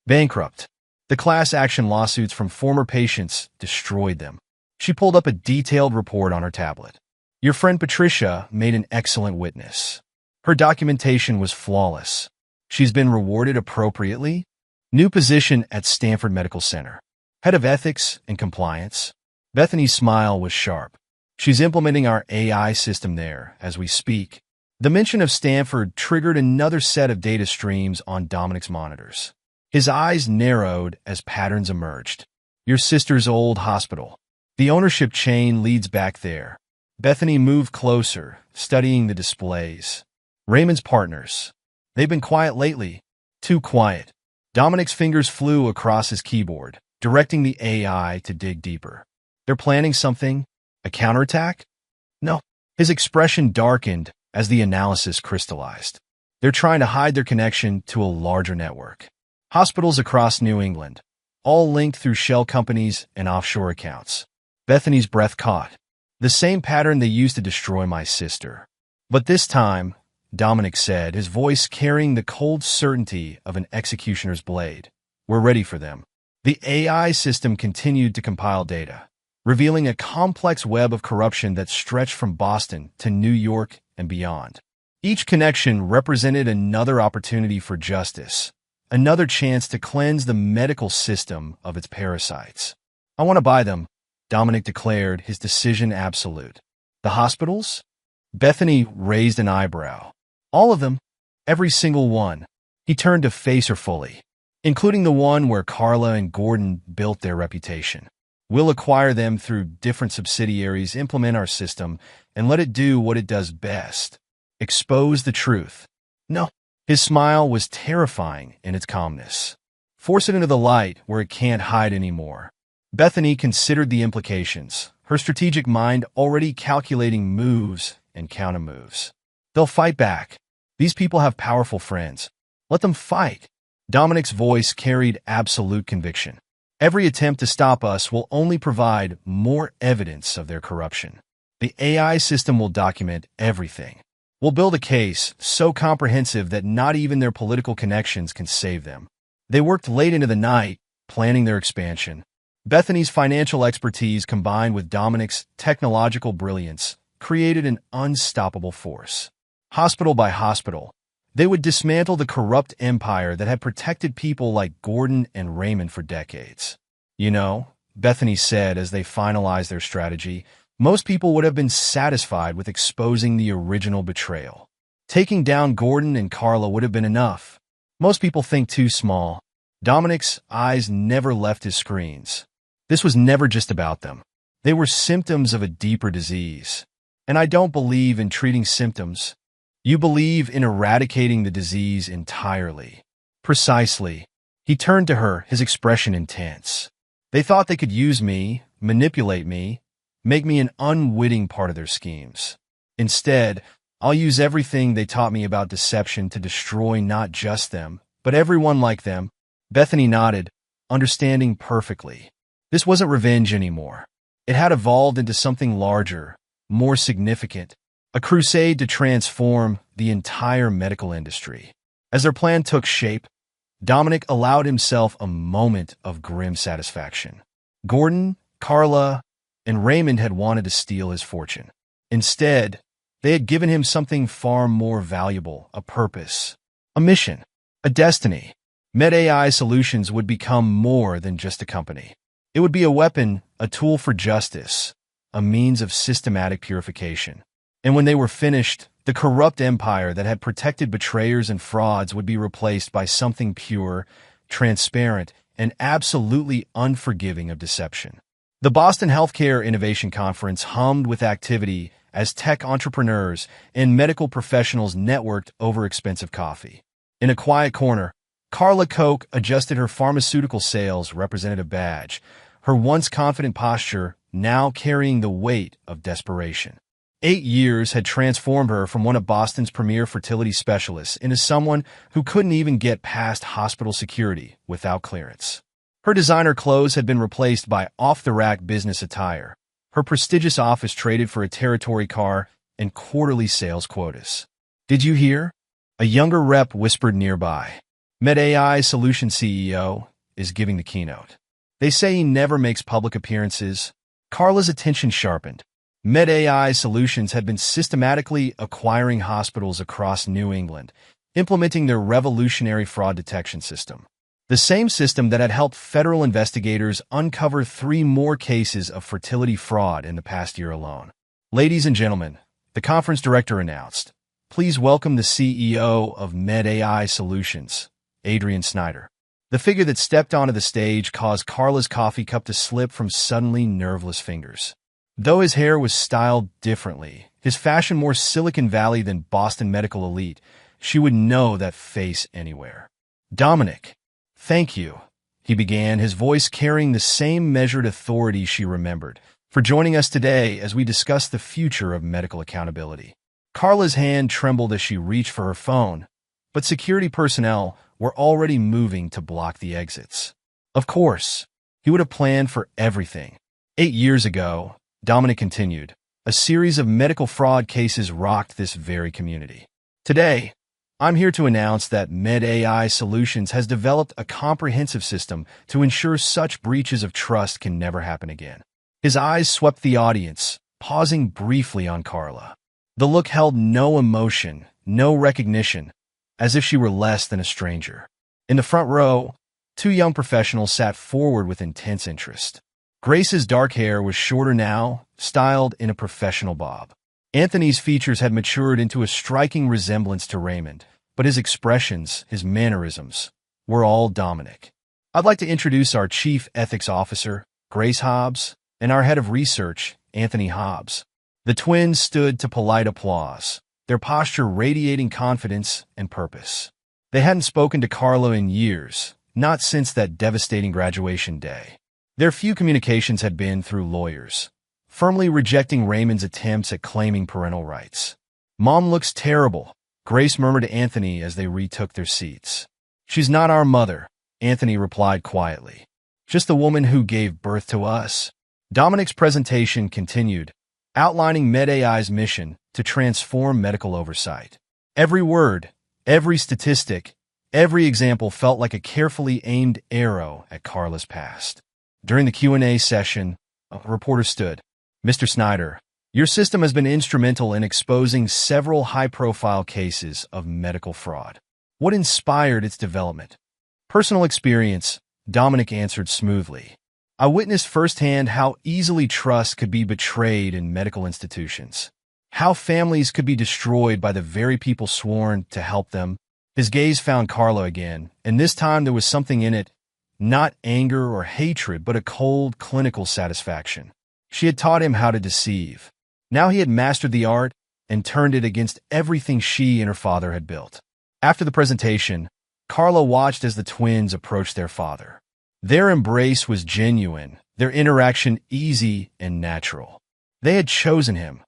Bankrupt. The class action lawsuits from former patients destroyed them." She pulled up a detailed report on her tablet. "Your friend Patricia made an excellent witness. Her documentation was flawless. She's been rewarded appropriately. New position at Stanford Medical Center. Head of Ethics and Compliance." Bethany's smile was sharp. "She's implementing our AI system there as we speak." The mention of Stanford triggered another set of data streams on Dominic's monitors. His eyes narrowed as patterns emerged. "Your sister's old hospital. The ownership chain leads back there." Bethany moved closer, studying the displays. "Raymond's partners. They've been quiet lately. Too quiet." Dominic's fingers flew across his keyboard, directing the AI to dig deeper. "They're planning something? A counterattack?" "No." His expression darkened as the analysis crystallized. "They're trying to hide their connection to a larger network. Hospitals across New England, all linked through shell companies and offshore accounts." Bethany's breath caught. "The same pattern they used to destroy my sister. But this time," Dominic said, his voice carrying the cold certainty of an executioner's blade, "we're ready for them." The AI system continued to compile data, revealing a complex web of corruption that stretched from Boston to New York and beyond. Each connection represented another opportunity for justice, another chance to cleanse the medical system of its parasites. "I want to buy them," Dominic declared, his decision absolute. "The hospitals?" Bethany raised an eyebrow. "All of them. Every single one." He turned to face her fully. "Including the one where Carla and Gordon built their reputation. We'll acquire them through different subsidiaries, implement our system, and let it do what it does best. Expose the truth." "No." His smile was terrifying in its calmness. "Force it into the light where it can't hide anymore." Bethany considered the implications, her strategic mind already calculating moves and counter-moves. "They'll fight back. These people have powerful friends. Let them fight." Dominic's voice carried absolute conviction. "Every attempt to stop us will only provide more evidence of their corruption. The AI system will document everything. We'll build a case so comprehensive that not even their political connections can save them." They worked late into the night, planning their expansion. Bethany's financial expertise combined with Dominic's technological brilliance created an unstoppable force. Hospital by hospital, they would dismantle the corrupt empire that had protected people like Gordon and Raymond for decades. "You know," Bethany said as they finalized their strategy, "most people would have been satisfied with exposing the original betrayal. Taking down Gordon and Carla would have been enough. Most people think too small." Dominic's eyes never left his screens. This was never just about them. They were symptoms of a deeper disease. "And I don't believe in treating symptoms. You believe in eradicating the disease entirely." "Precisely." He turned to her, his expression intense. "They thought they could use me, manipulate me, make me an unwitting part of their schemes. Instead, I'll use everything they taught me about deception to destroy not just them, but everyone like them." Bethany nodded, understanding perfectly. This wasn't revenge anymore. It had evolved into something larger, more significant. a crusade to transform the entire medical industry. As their plan took shape, Dominic allowed himself a moment of grim satisfaction. Gordon, Carla, and Raymond had wanted to steal his fortune. Instead, they had given him something far more valuable, a purpose, a mission, a destiny. MedAI Solutions would become more than just a company. It would be a weapon, a tool for justice, a means of systematic purification. And when they were finished, the corrupt empire that had protected betrayers and frauds would be replaced by something pure, transparent, and absolutely unforgiving of deception. The Boston Healthcare Innovation Conference hummed with activity as tech entrepreneurs and medical professionals networked over expensive coffee. In a quiet corner, Carla Koch adjusted her pharmaceutical sales representative badge, her once confident posture now carrying the weight of desperation. 8 years had transformed her from one of Boston's premier fertility specialists into someone who couldn't even get past hospital security without clearance. Her designer clothes had been replaced by off-the-rack business attire. Her prestigious office traded for a territory car and quarterly sales quotas. "Did you hear?" A younger rep whispered nearby. "MedAI Solution CEO is giving the keynote. They say he never makes public appearances." Carla's attention sharpened. MedAI Solutions had been systematically acquiring hospitals across New England, implementing their revolutionary fraud detection system. The same system that had helped federal investigators uncover 3 more cases of fertility fraud in the past year alone. "Ladies and gentlemen," the conference director announced, "please welcome the CEO of MedAI Solutions, Adrian Snyder." The figure that stepped onto the stage caused Carla's coffee cup to slip from suddenly nerveless fingers. Though his hair was styled differently, his fashion more Silicon Valley than Boston medical elite, she would know that face anywhere. "Dominic, thank you," he began, his voice carrying the same measured authority she remembered, "for joining us today as we discuss the future of medical accountability." Carla's hand trembled as she reached for her phone, but security personnel were already moving to block the exits. Of course, he would have planned for everything. 8 years ago, Dominic continued, a series of medical fraud cases rocked this very community. Today, I'm here to announce that MedAI Solutions has developed a comprehensive system to ensure such breaches of trust can never happen again. His eyes swept the audience, pausing briefly on Carla. The look held no emotion, no recognition, as if she were less than a stranger. In the front row, 2 young professionals sat forward with intense interest. Grace's dark hair was shorter now, styled in a professional bob. Anthony's features had matured into a striking resemblance to Raymond, but his expressions, his mannerisms, were all Dominic. "I'd like to introduce our Chief Ethics Officer, Grace Hobbs, and our Head of Research, Anthony Hobbs." The twins stood to polite applause, their posture radiating confidence and purpose. They hadn't spoken to Carla in years, not since that devastating graduation day. Their few communications had been through lawyers, firmly rejecting Raymond's attempts at claiming parental rights. "Mom looks terrible," Grace murmured to Anthony as they retook their seats. "She's not our mother," Anthony replied quietly. "Just the woman who gave birth to us." Dominic's presentation continued, outlining MedAI's mission to transform medical oversight. Every word, every statistic, every example felt like a carefully aimed arrow at Carla's past. During the Q&A session, a reporter stood. "Mr. Snyder, your system has been instrumental in exposing several high-profile cases of medical fraud. What inspired its development?" "Personal experience," Dominic answered smoothly. "I witnessed firsthand how easily trust could be betrayed in medical institutions, how families could be destroyed by the very people sworn to help them." His gaze found Carla again, and this time there was something in it, not anger or hatred, but a cold, clinical satisfaction. She had taught him how to deceive. Now he had mastered the art and turned it against everything she and her father had built. After the presentation, Carla watched as the twins approached their father. Their embrace was genuine, their interaction easy and natural. They had chosen him,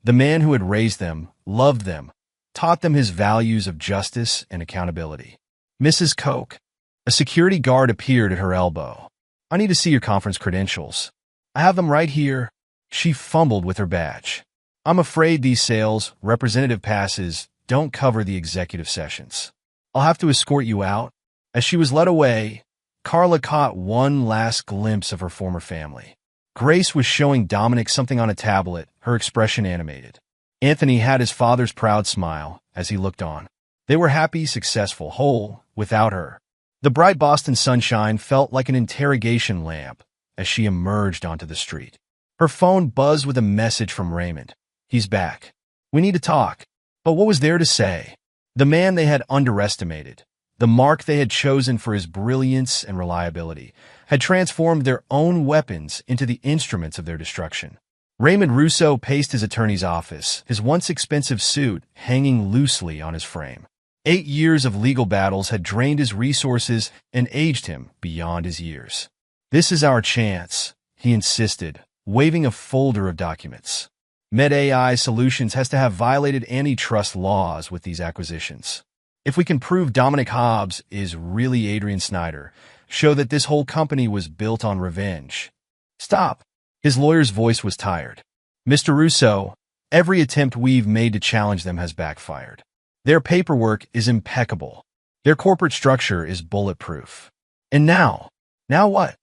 the man who had raised them, loved them, taught them his values of justice and accountability. "Mrs. Koch," a security guard appeared at her elbow. "I need to see your conference credentials." "I have them right here." She fumbled with her badge. I'm afraid these sales representative passes don't cover the executive sessions. I'll have to escort you out. As she was led away, Carla caught one last glimpse of her former family. Grace was showing Dominic something on a tablet, her expression animated. Anthony had his father's proud smile as he looked on. They were happy, successful, whole, without her. The bright Boston sunshine felt like an interrogation lamp as she emerged onto the street. Her phone buzzed with a message from Raymond. He's back. We need to talk. But what was there to say? The man they had underestimated, the mark they had chosen for his brilliance and reliability, had transformed their own weapons into the instruments of their destruction. Raymond Russo paced his attorney's office, his once expensive suit hanging loosely on his frame. 8 years of legal battles had drained his resources and aged him beyond his years. This is our chance, he insisted, waving a folder of documents. MedAI Solutions has to have violated antitrust laws with these acquisitions. If we can prove Dominic Hobbs is really Adrian Snyder, show that this whole company was built on revenge. Stop. His lawyer's voice was tired. Mr. Russo, every attempt we've made to challenge them has backfired. Their paperwork is impeccable. Their corporate structure is bulletproof. And now what?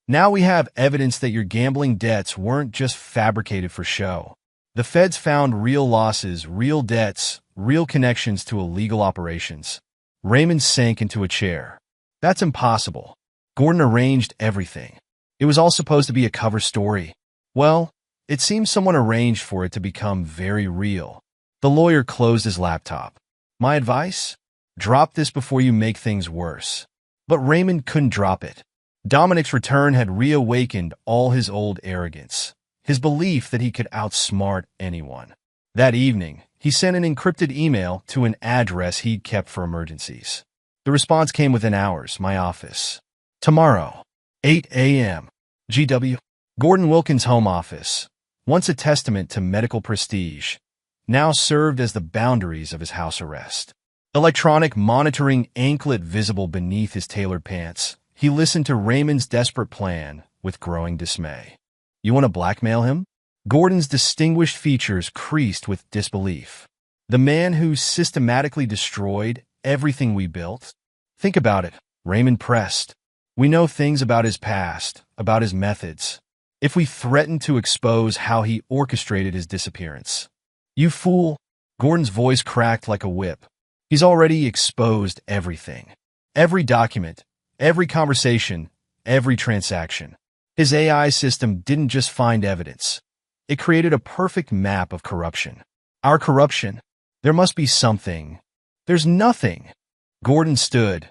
Now we have evidence that your gambling debts weren't just fabricated for show. The feds found real losses, real debts, real connections to illegal operations. Raymond sank into a chair. That's impossible. Gordon arranged everything. It was all supposed to be a cover story. Well, it seems someone arranged for it to become very real. The lawyer closed his laptop. My advice? Drop this before you make things worse. But Raymond couldn't drop it. Dominic's return had reawakened all his old arrogance, his belief that he could outsmart anyone. That evening, he sent an encrypted email to an address he'd kept for emergencies. The response came within hours, my office. Tomorrow, 8 a.m. GW. Gordon Wilkins' home office, once a testament to medical prestige, now served as the boundaries of his house arrest. Electronic monitoring anklet visible beneath his tailored pants, he listened to Raymond's desperate plan with growing dismay. You want to blackmail him? Gordon's distinguished features creased with disbelief. The man who systematically destroyed everything we built? Think about it, Raymond pressed. We know things about his past, about his methods. If we threaten to expose how he orchestrated his disappearance. You fool! Gordon's voice cracked like a whip. He's already exposed everything. Every document, every conversation, every transaction. His AI system didn't just find evidence. It created a perfect map of corruption. Our corruption? There must be something. There's nothing. Gordon stood,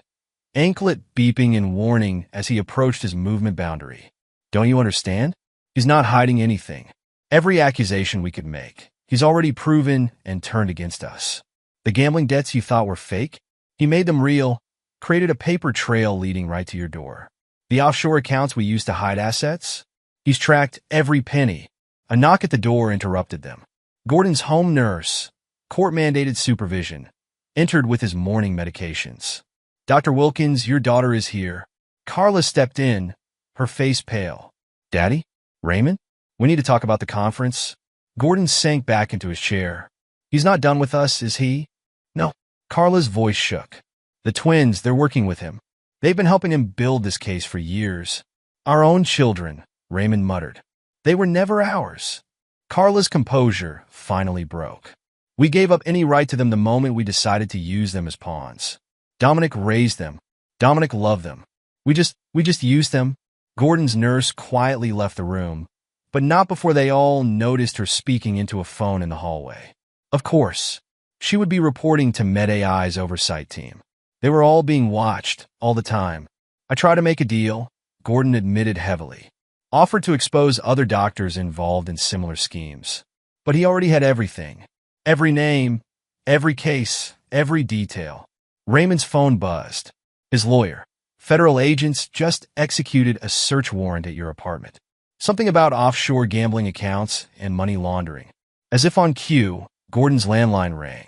anklet beeping in warning as he approached his movement boundary. Don't you understand? He's not hiding anything. Every accusation we could make, he's already proven and turned against us. The gambling debts you thought were fake? He made them real, created a paper trail leading right to your door. The offshore accounts we used to hide assets? He's tracked every penny. A knock at the door interrupted them. Gordon's home nurse, court-mandated supervision, entered with his morning medications. Dr. Wilkins, your daughter is here. Carla stepped in, her face pale. Daddy? Raymond? We need to talk about the conference. Gordon sank back into his chair. He's not done with us, is he? No. Carla's voice shook. The twins, they're working with him. They've been helping him build this case for years. Our own children, Raymond muttered. They were never ours. Carla's composure finally broke. We gave up any right to them the moment we decided to use them as pawns. Dominic raised them. Dominic loved them. We just used them. Gordon's nurse quietly left the room, but not before they all noticed her speaking into a phone in the hallway. Of course, she would be reporting to MedAI's oversight team. They were all being watched, all the time. I tried to make a deal, Gordon admitted heavily. Offered to expose other doctors involved in similar schemes. But he already had everything. Every name, every case, every detail. Raymond's phone buzzed. His lawyer. Federal agents just executed a search warrant at your apartment. Something about offshore gambling accounts and money laundering. As if on cue, Gordon's landline rang.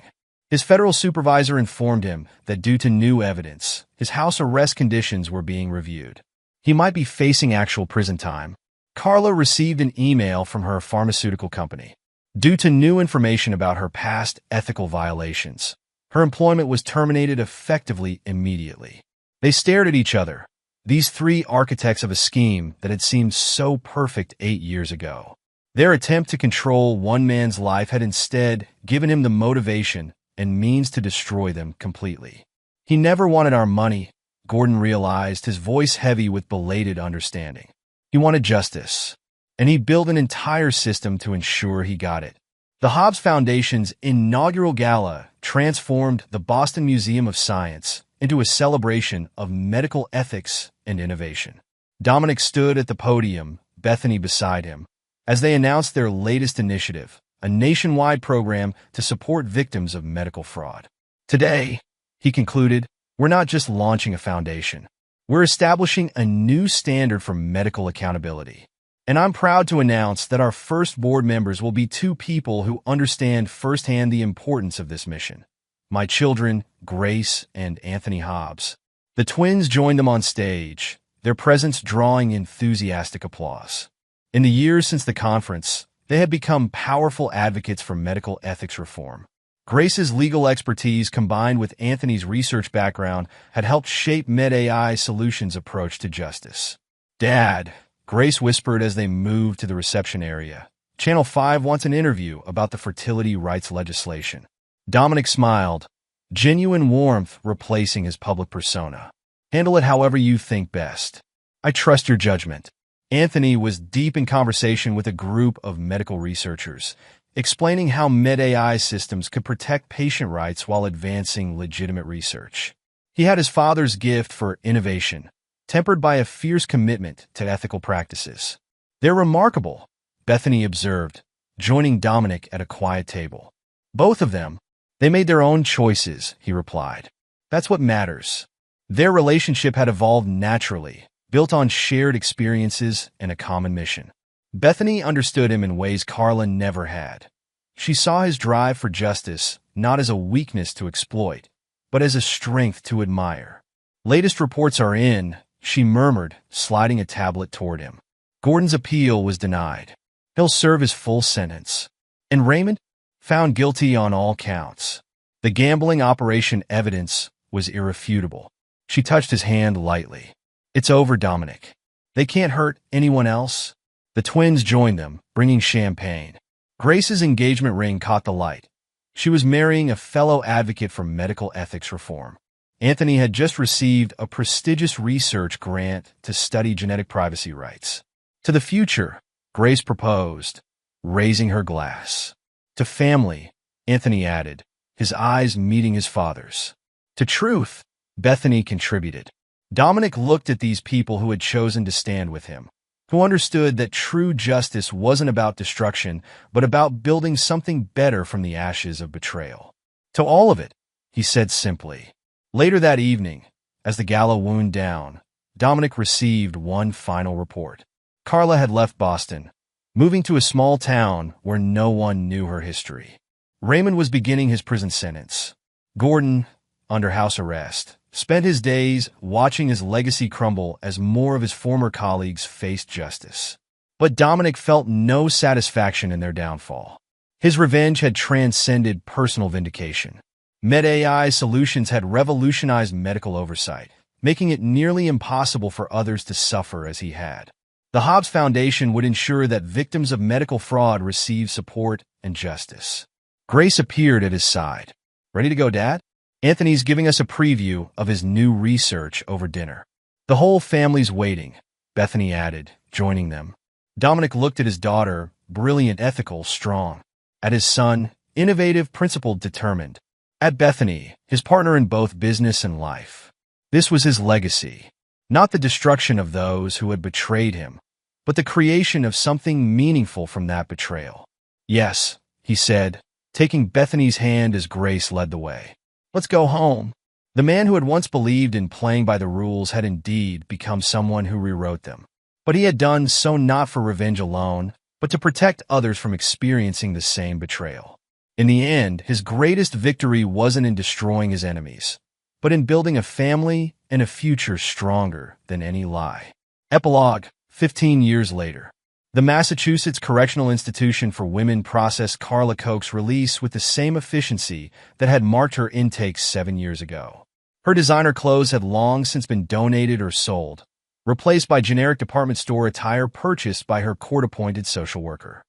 His federal supervisor informed him that due to new evidence, his house arrest conditions were being reviewed. He might be facing actual prison time. Carla received an email from her pharmaceutical company. Due to new information about her past ethical violations, her employment was terminated effectively immediately. They stared at each other, these three architects of a scheme that had seemed so perfect 8 years ago. Their attempt to control one man's life had instead given him the motivation and means to destroy them completely. He never wanted our money, Gordon realized, his voice heavy with belated understanding. He wanted justice, and he built an entire system to ensure he got it. The Hobbs Foundation's inaugural gala transformed the Boston Museum of Science into a celebration of medical ethics and innovation. Dominic stood at the podium, Bethany beside him, as they announced their latest initiative, a nationwide program to support victims of medical fraud. Today, he concluded, we're not just launching a foundation. We're establishing a new standard for medical accountability. And I'm proud to announce that our first board members will be two people who understand firsthand the importance of this mission. My children, Grace and Anthony Hobbs. The twins joined them on stage, their presence drawing enthusiastic applause. In the years since the conference, they had become powerful advocates for medical ethics reform. Grace's legal expertise combined with Anthony's research background had helped shape MedAI Solutions' approach to justice. Dad, Grace whispered as they moved to the reception area. Channel 5 wants an interview about the fertility rights legislation. Dominic smiled, genuine warmth replacing his public persona. Handle it however you think best. I trust your judgment. Anthony was deep in conversation with a group of medical researchers, explaining how MedAI systems could protect patient rights while advancing legitimate research. He had his father's gift for innovation, tempered by a fierce commitment to ethical practices. They're remarkable, Bethany observed, joining Dominic at a quiet table. Both of them, they made their own choices, he replied. That's what matters. Their relationship had evolved naturally, built on shared experiences and a common mission. Bethany understood him in ways Carla never had. She saw his drive for justice not as a weakness to exploit, but as a strength to admire. Latest reports are in, she murmured, sliding a tablet toward him. Gordon's appeal was denied. He'll serve his full sentence. And Raymond? Found guilty on all counts. The gambling operation evidence was irrefutable. She touched his hand lightly. It's over, Dominic. They can't hurt anyone else. The twins joined them, bringing champagne. Grace's engagement ring caught the light. She was marrying a fellow advocate for medical ethics reform. Anthony had just received a prestigious research grant to study genetic privacy rights. To the future, Grace proposed, raising her glass. To family, Anthony added, his eyes meeting his father's. To truth, Bethany contributed. Dominic looked at these people who had chosen to stand with him, who understood that true justice wasn't about destruction, but about building something better from the ashes of betrayal. To all of it, he said simply. Later that evening, as the gala wound down, Dominic received one final report. Carla had left Boston, moving to a small town where no one knew her history. Raymond was beginning his prison sentence. Gordon, under house arrest, spent his days watching his legacy crumble as more of his former colleagues faced justice. But Dominic felt no satisfaction in their downfall. His revenge had transcended personal vindication. MedAI Solutions had revolutionized medical oversight, making it nearly impossible for others to suffer as he had. The Hobbs Foundation would ensure that victims of medical fraud receive support and justice. Grace appeared at his side. Ready to go, Dad? Anthony's giving us a preview of his new research over dinner. The whole family's waiting, Bethany added, joining them. Dominic looked at his daughter, brilliant, ethical, strong. At his son, innovative, principled, determined. At Bethany, his partner in both business and life. This was his legacy. Not the destruction of those who had betrayed him, but the creation of something meaningful from that betrayal. Yes, he said, taking Bethany's hand as Grace led the way. Let's go home. The man who had once believed in playing by the rules had indeed become someone who rewrote them. But he had done so not for revenge alone, but to protect others from experiencing the same betrayal. In the end, his greatest victory wasn't in destroying his enemies, but in building a family and a future stronger than any lie. Epilogue, 15 years later. The Massachusetts Correctional Institution for Women processed Carla Koch's release with the same efficiency that had marked her intake 7 years ago. Her designer clothes had long since been donated or sold, replaced by generic department store attire purchased by her court-appointed social worker.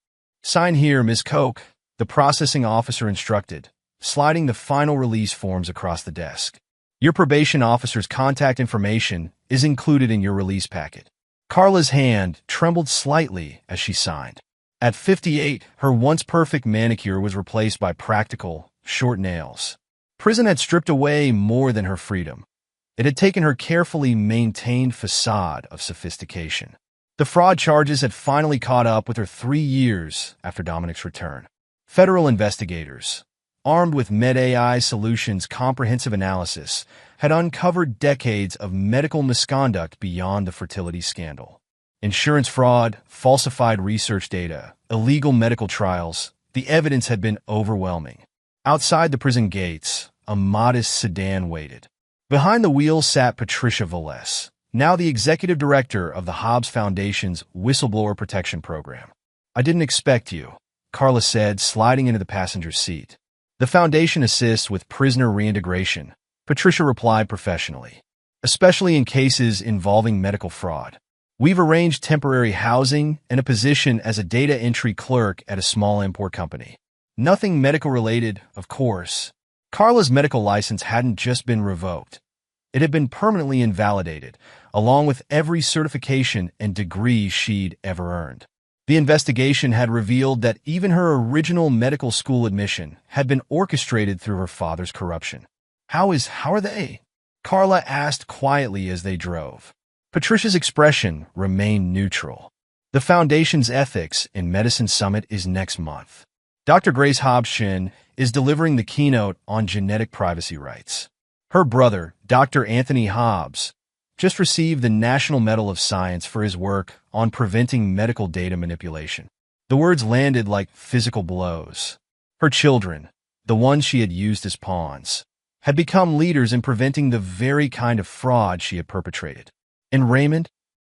"Sign here, Ms. Koch," the processing officer instructed, sliding the final release forms across the desk. "Your probation officer's contact information is included in your release packet." Carla's hand trembled slightly as she signed. At 58, her once-perfect manicure was replaced by practical, short nails. Prison had stripped away more than her freedom. It had taken her carefully maintained facade of sophistication. The fraud charges had finally caught up with her 3 years after Dominic's return. Federal investigators, armed with MedAI Solutions' comprehensive analysis, had uncovered decades of medical misconduct beyond the fertility scandal. Insurance fraud, falsified research data, illegal medical trials, the evidence had been overwhelming. Outside the prison gates, a modest sedan waited. Behind the wheel sat Patricia Velez, now the executive director of the Hobbs Foundation's Whistleblower Protection Program. "I didn't expect you," Carla said, sliding into the passenger seat. "The foundation assists with prisoner reintegration," Patricia replied professionally, "especially in cases involving medical fraud. We've arranged temporary housing and a position as a data entry clerk at a small import company. Nothing medical-related, of course." Carla's medical license hadn't just been revoked. It had been permanently invalidated, along with every certification and degree she'd ever earned. The investigation had revealed that even her original medical school admission had been orchestrated through her father's corruption. How are they?" Carla asked quietly as they drove. Patricia's expression remained neutral. "The Foundation's Ethics in Medicine Summit is next month. Dr. Grace Hobbs is delivering the keynote on genetic privacy rights. Her brother, Dr. Anthony Hobbs, just received the National Medal of Science for his work on preventing medical data manipulation." The words landed like physical blows. Her children, the ones she had used as pawns, had become leaders in preventing the very kind of fraud she had perpetrated. And Raymond?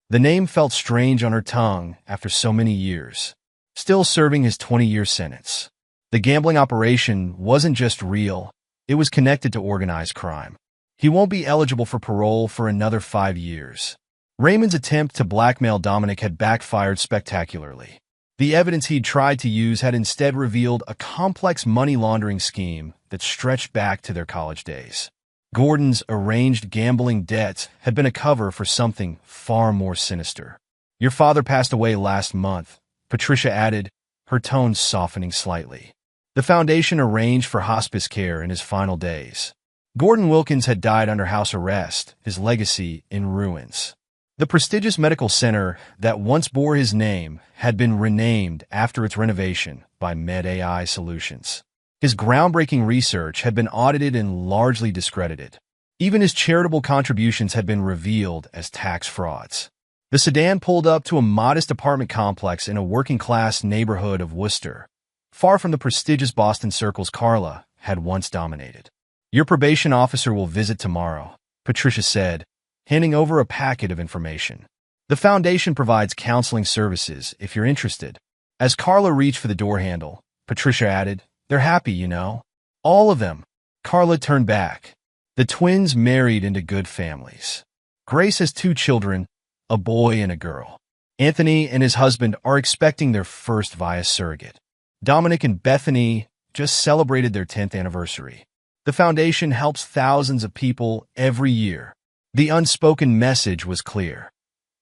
The name felt strange on her tongue after so many years, still serving his 20-year sentence. The gambling operation wasn't just real, it was connected to organized crime. He won't be eligible for parole for another 5 years. Raymond's attempt to blackmail Dominic had backfired spectacularly. The evidence he'd tried to use had instead revealed a complex money laundering scheme that stretched back to their college days. Gordon's arranged gambling debts had been a cover for something far more sinister. "Your father passed away last month," Patricia added, her tone softening slightly. The foundation arranged for hospice care in his final days. Gordon Wilkins had died under house arrest, his legacy in ruins. The prestigious medical center that once bore his name had been renamed after its renovation by MedAI Solutions. His groundbreaking research had been audited and largely discredited. Even his charitable contributions had been revealed as tax frauds. The sedan pulled up to a modest apartment complex in a working-class neighborhood of Worcester, far from the prestigious Boston circles Carla had once dominated. "Your probation officer will visit tomorrow," Patricia said, handing over a packet of information. "The foundation provides counseling services if you're interested." As Carla reached for the door handle, Patricia added, "They're happy, you know. All of them." Carla turned back. The twins married into good families. Grace has 2 children, a boy and a girl. Anthony and his husband are expecting their first via surrogate. Dominic and Bethany just celebrated their 10th anniversary. The foundation helps thousands of people every year. The unspoken message was clear.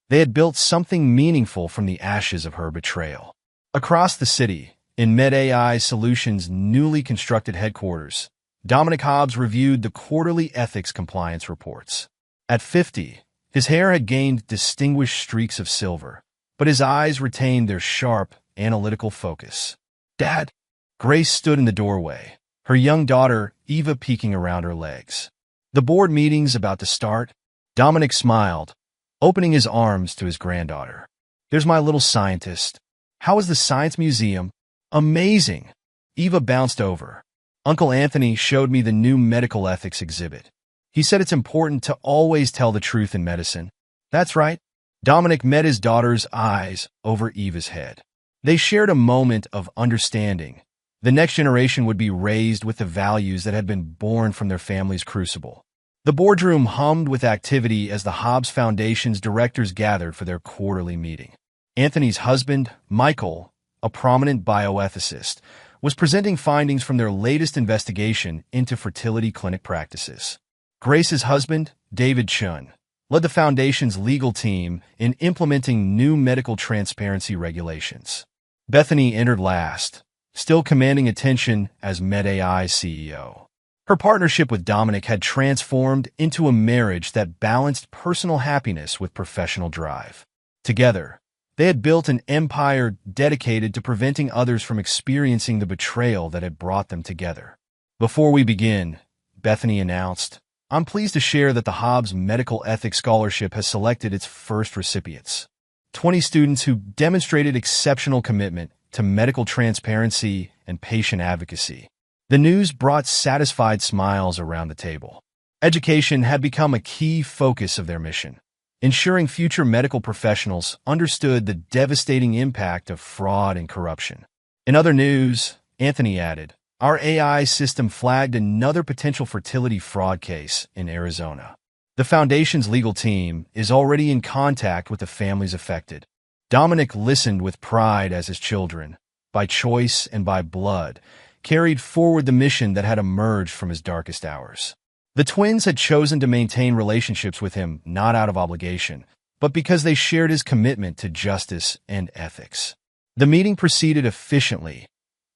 They had built something meaningful from the ashes of her betrayal. Across the city, in MedAI Solutions' newly constructed headquarters, Dominic Hobbs reviewed the quarterly ethics compliance reports. At 50, his hair had gained distinguished streaks of silver, but his eyes retained their sharp, analytical focus. "Dad?" Grace stood in the doorway, her young daughter, Eva, peeking around her legs. "The board meeting's about to start." Dominic smiled, opening his arms to his granddaughter. "There's my little scientist. How was the science museum?" "Amazing!" Eva bounced over. "Uncle Anthony showed me the new medical ethics exhibit. He said it's important to always tell the truth in medicine." "That's right." Dominic met his daughter's eyes over Eva's head. They shared a moment of understanding. The next generation would be raised with the values that had been born from their family's crucible. The boardroom hummed with activity as the Hobbs Foundation's directors gathered for their quarterly meeting. Anthony's husband, Michael, a prominent bioethicist, was presenting findings from their latest investigation into fertility clinic practices. Grace's husband, David Chun, led the Foundation's legal team in implementing new medical transparency regulations. Bethany entered last, still commanding attention as MedAI CEO. Her partnership with Dominic had transformed into a marriage that balanced personal happiness with professional drive. Together, they had built an empire dedicated to preventing others from experiencing the betrayal that had brought them together. Before we begin, Bethany announced, I'm pleased to share that the Hobbs Medical Ethics Scholarship has selected its first recipients. 20 students who demonstrated exceptional commitment to medical transparency and patient advocacy. The news brought satisfied smiles around the table. Education had become a key focus of their mission, ensuring future medical professionals understood the devastating impact of fraud and corruption. In other news, Anthony added, our AI system flagged another potential fertility fraud case in Arizona. The Foundation's legal team is already in contact with the families affected. Dominic listened with pride as his children, by choice and by blood, carried forward the mission that had emerged from his darkest hours. The twins had chosen to maintain relationships with him not out of obligation, but because they shared his commitment to justice and ethics. The meeting proceeded efficiently,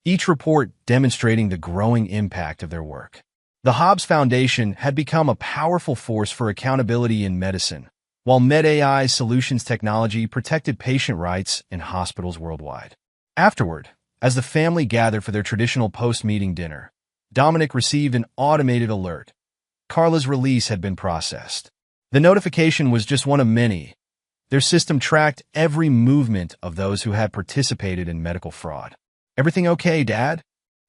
each report demonstrating the growing impact of their work. The Hobbs Foundation had become a powerful force for accountability in medicine, while MedAI's solutions technology protected patient rights in hospitals worldwide. Afterward, as the family gathered for their traditional post-meeting dinner, Dominic received an automated alert. Carla's release had been processed. The notification was just one of many. Their system tracked every movement of those who had participated in medical fraud. Everything okay, Dad?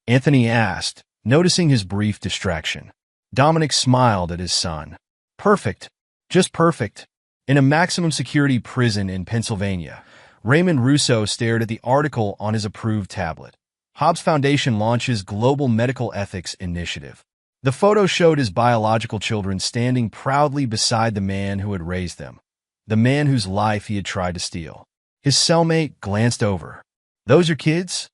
Anthony asked, noticing his brief distraction. Dominic smiled at his son. Perfect. Just perfect. In a maximum security prison in Pennsylvania, Raymond Russo stared at the article on his approved tablet. Hobbs Foundation launches Global Medical Ethics Initiative. The photo showed his biological children standing proudly beside the man who had raised them, the man whose life he had tried to steal. His cellmate glanced over. Those your kids?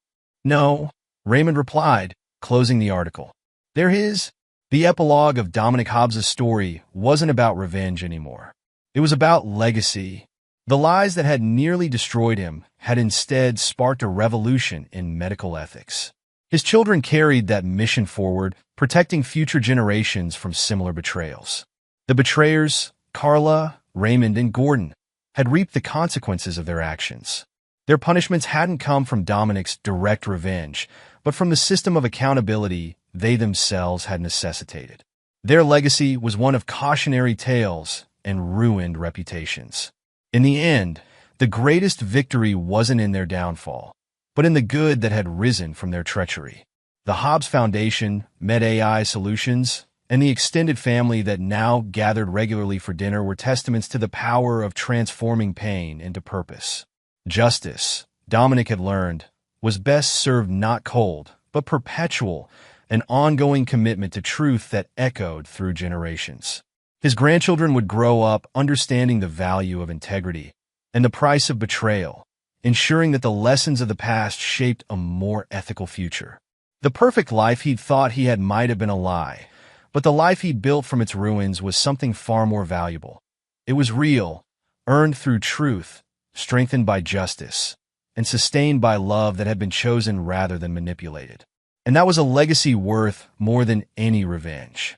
No, Raymond replied, closing the article. They're his. The epilogue of Dominic Hobbs' story wasn't about revenge anymore. It was about legacy. The lies that had nearly destroyed him had instead sparked a revolution in medical ethics. His children carried that mission forward, protecting future generations from similar betrayals. The betrayers, Carla, Raymond, and Gordon, had reaped the consequences of their actions. Their punishments hadn't come from Dominic's direct revenge, but from the system of accountability they themselves had necessitated. Their legacy was one of cautionary tales and ruined reputations. In the end, the greatest victory wasn't in their downfall, but in the good that had risen from their treachery. The Hobbs Foundation, MedAI Solutions, and the extended family that now gathered regularly for dinner were testaments to the power of transforming pain into purpose. Justice, Dominic had learned, was best served not cold, but perpetual, an ongoing commitment to truth that echoed through generations. His grandchildren would grow up understanding the value of integrity and the price of betrayal, ensuring that the lessons of the past shaped a more ethical future. The perfect life he'd thought he had might have been a lie, but the life he'd built from its ruins was something far more valuable. It was real, earned through truth, strengthened by justice, and sustained by love that had been chosen rather than manipulated. And that was a legacy worth more than any revenge.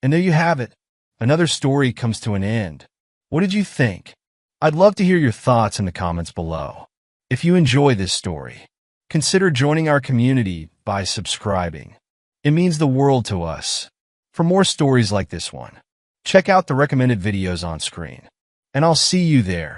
And there you have it. Another story comes to an end. What did you think? I'd love to hear your thoughts in the comments below. If you enjoy this story, consider joining our community by subscribing. It means the world to us. For more stories like this one, check out the recommended videos on screen. And I'll see you there.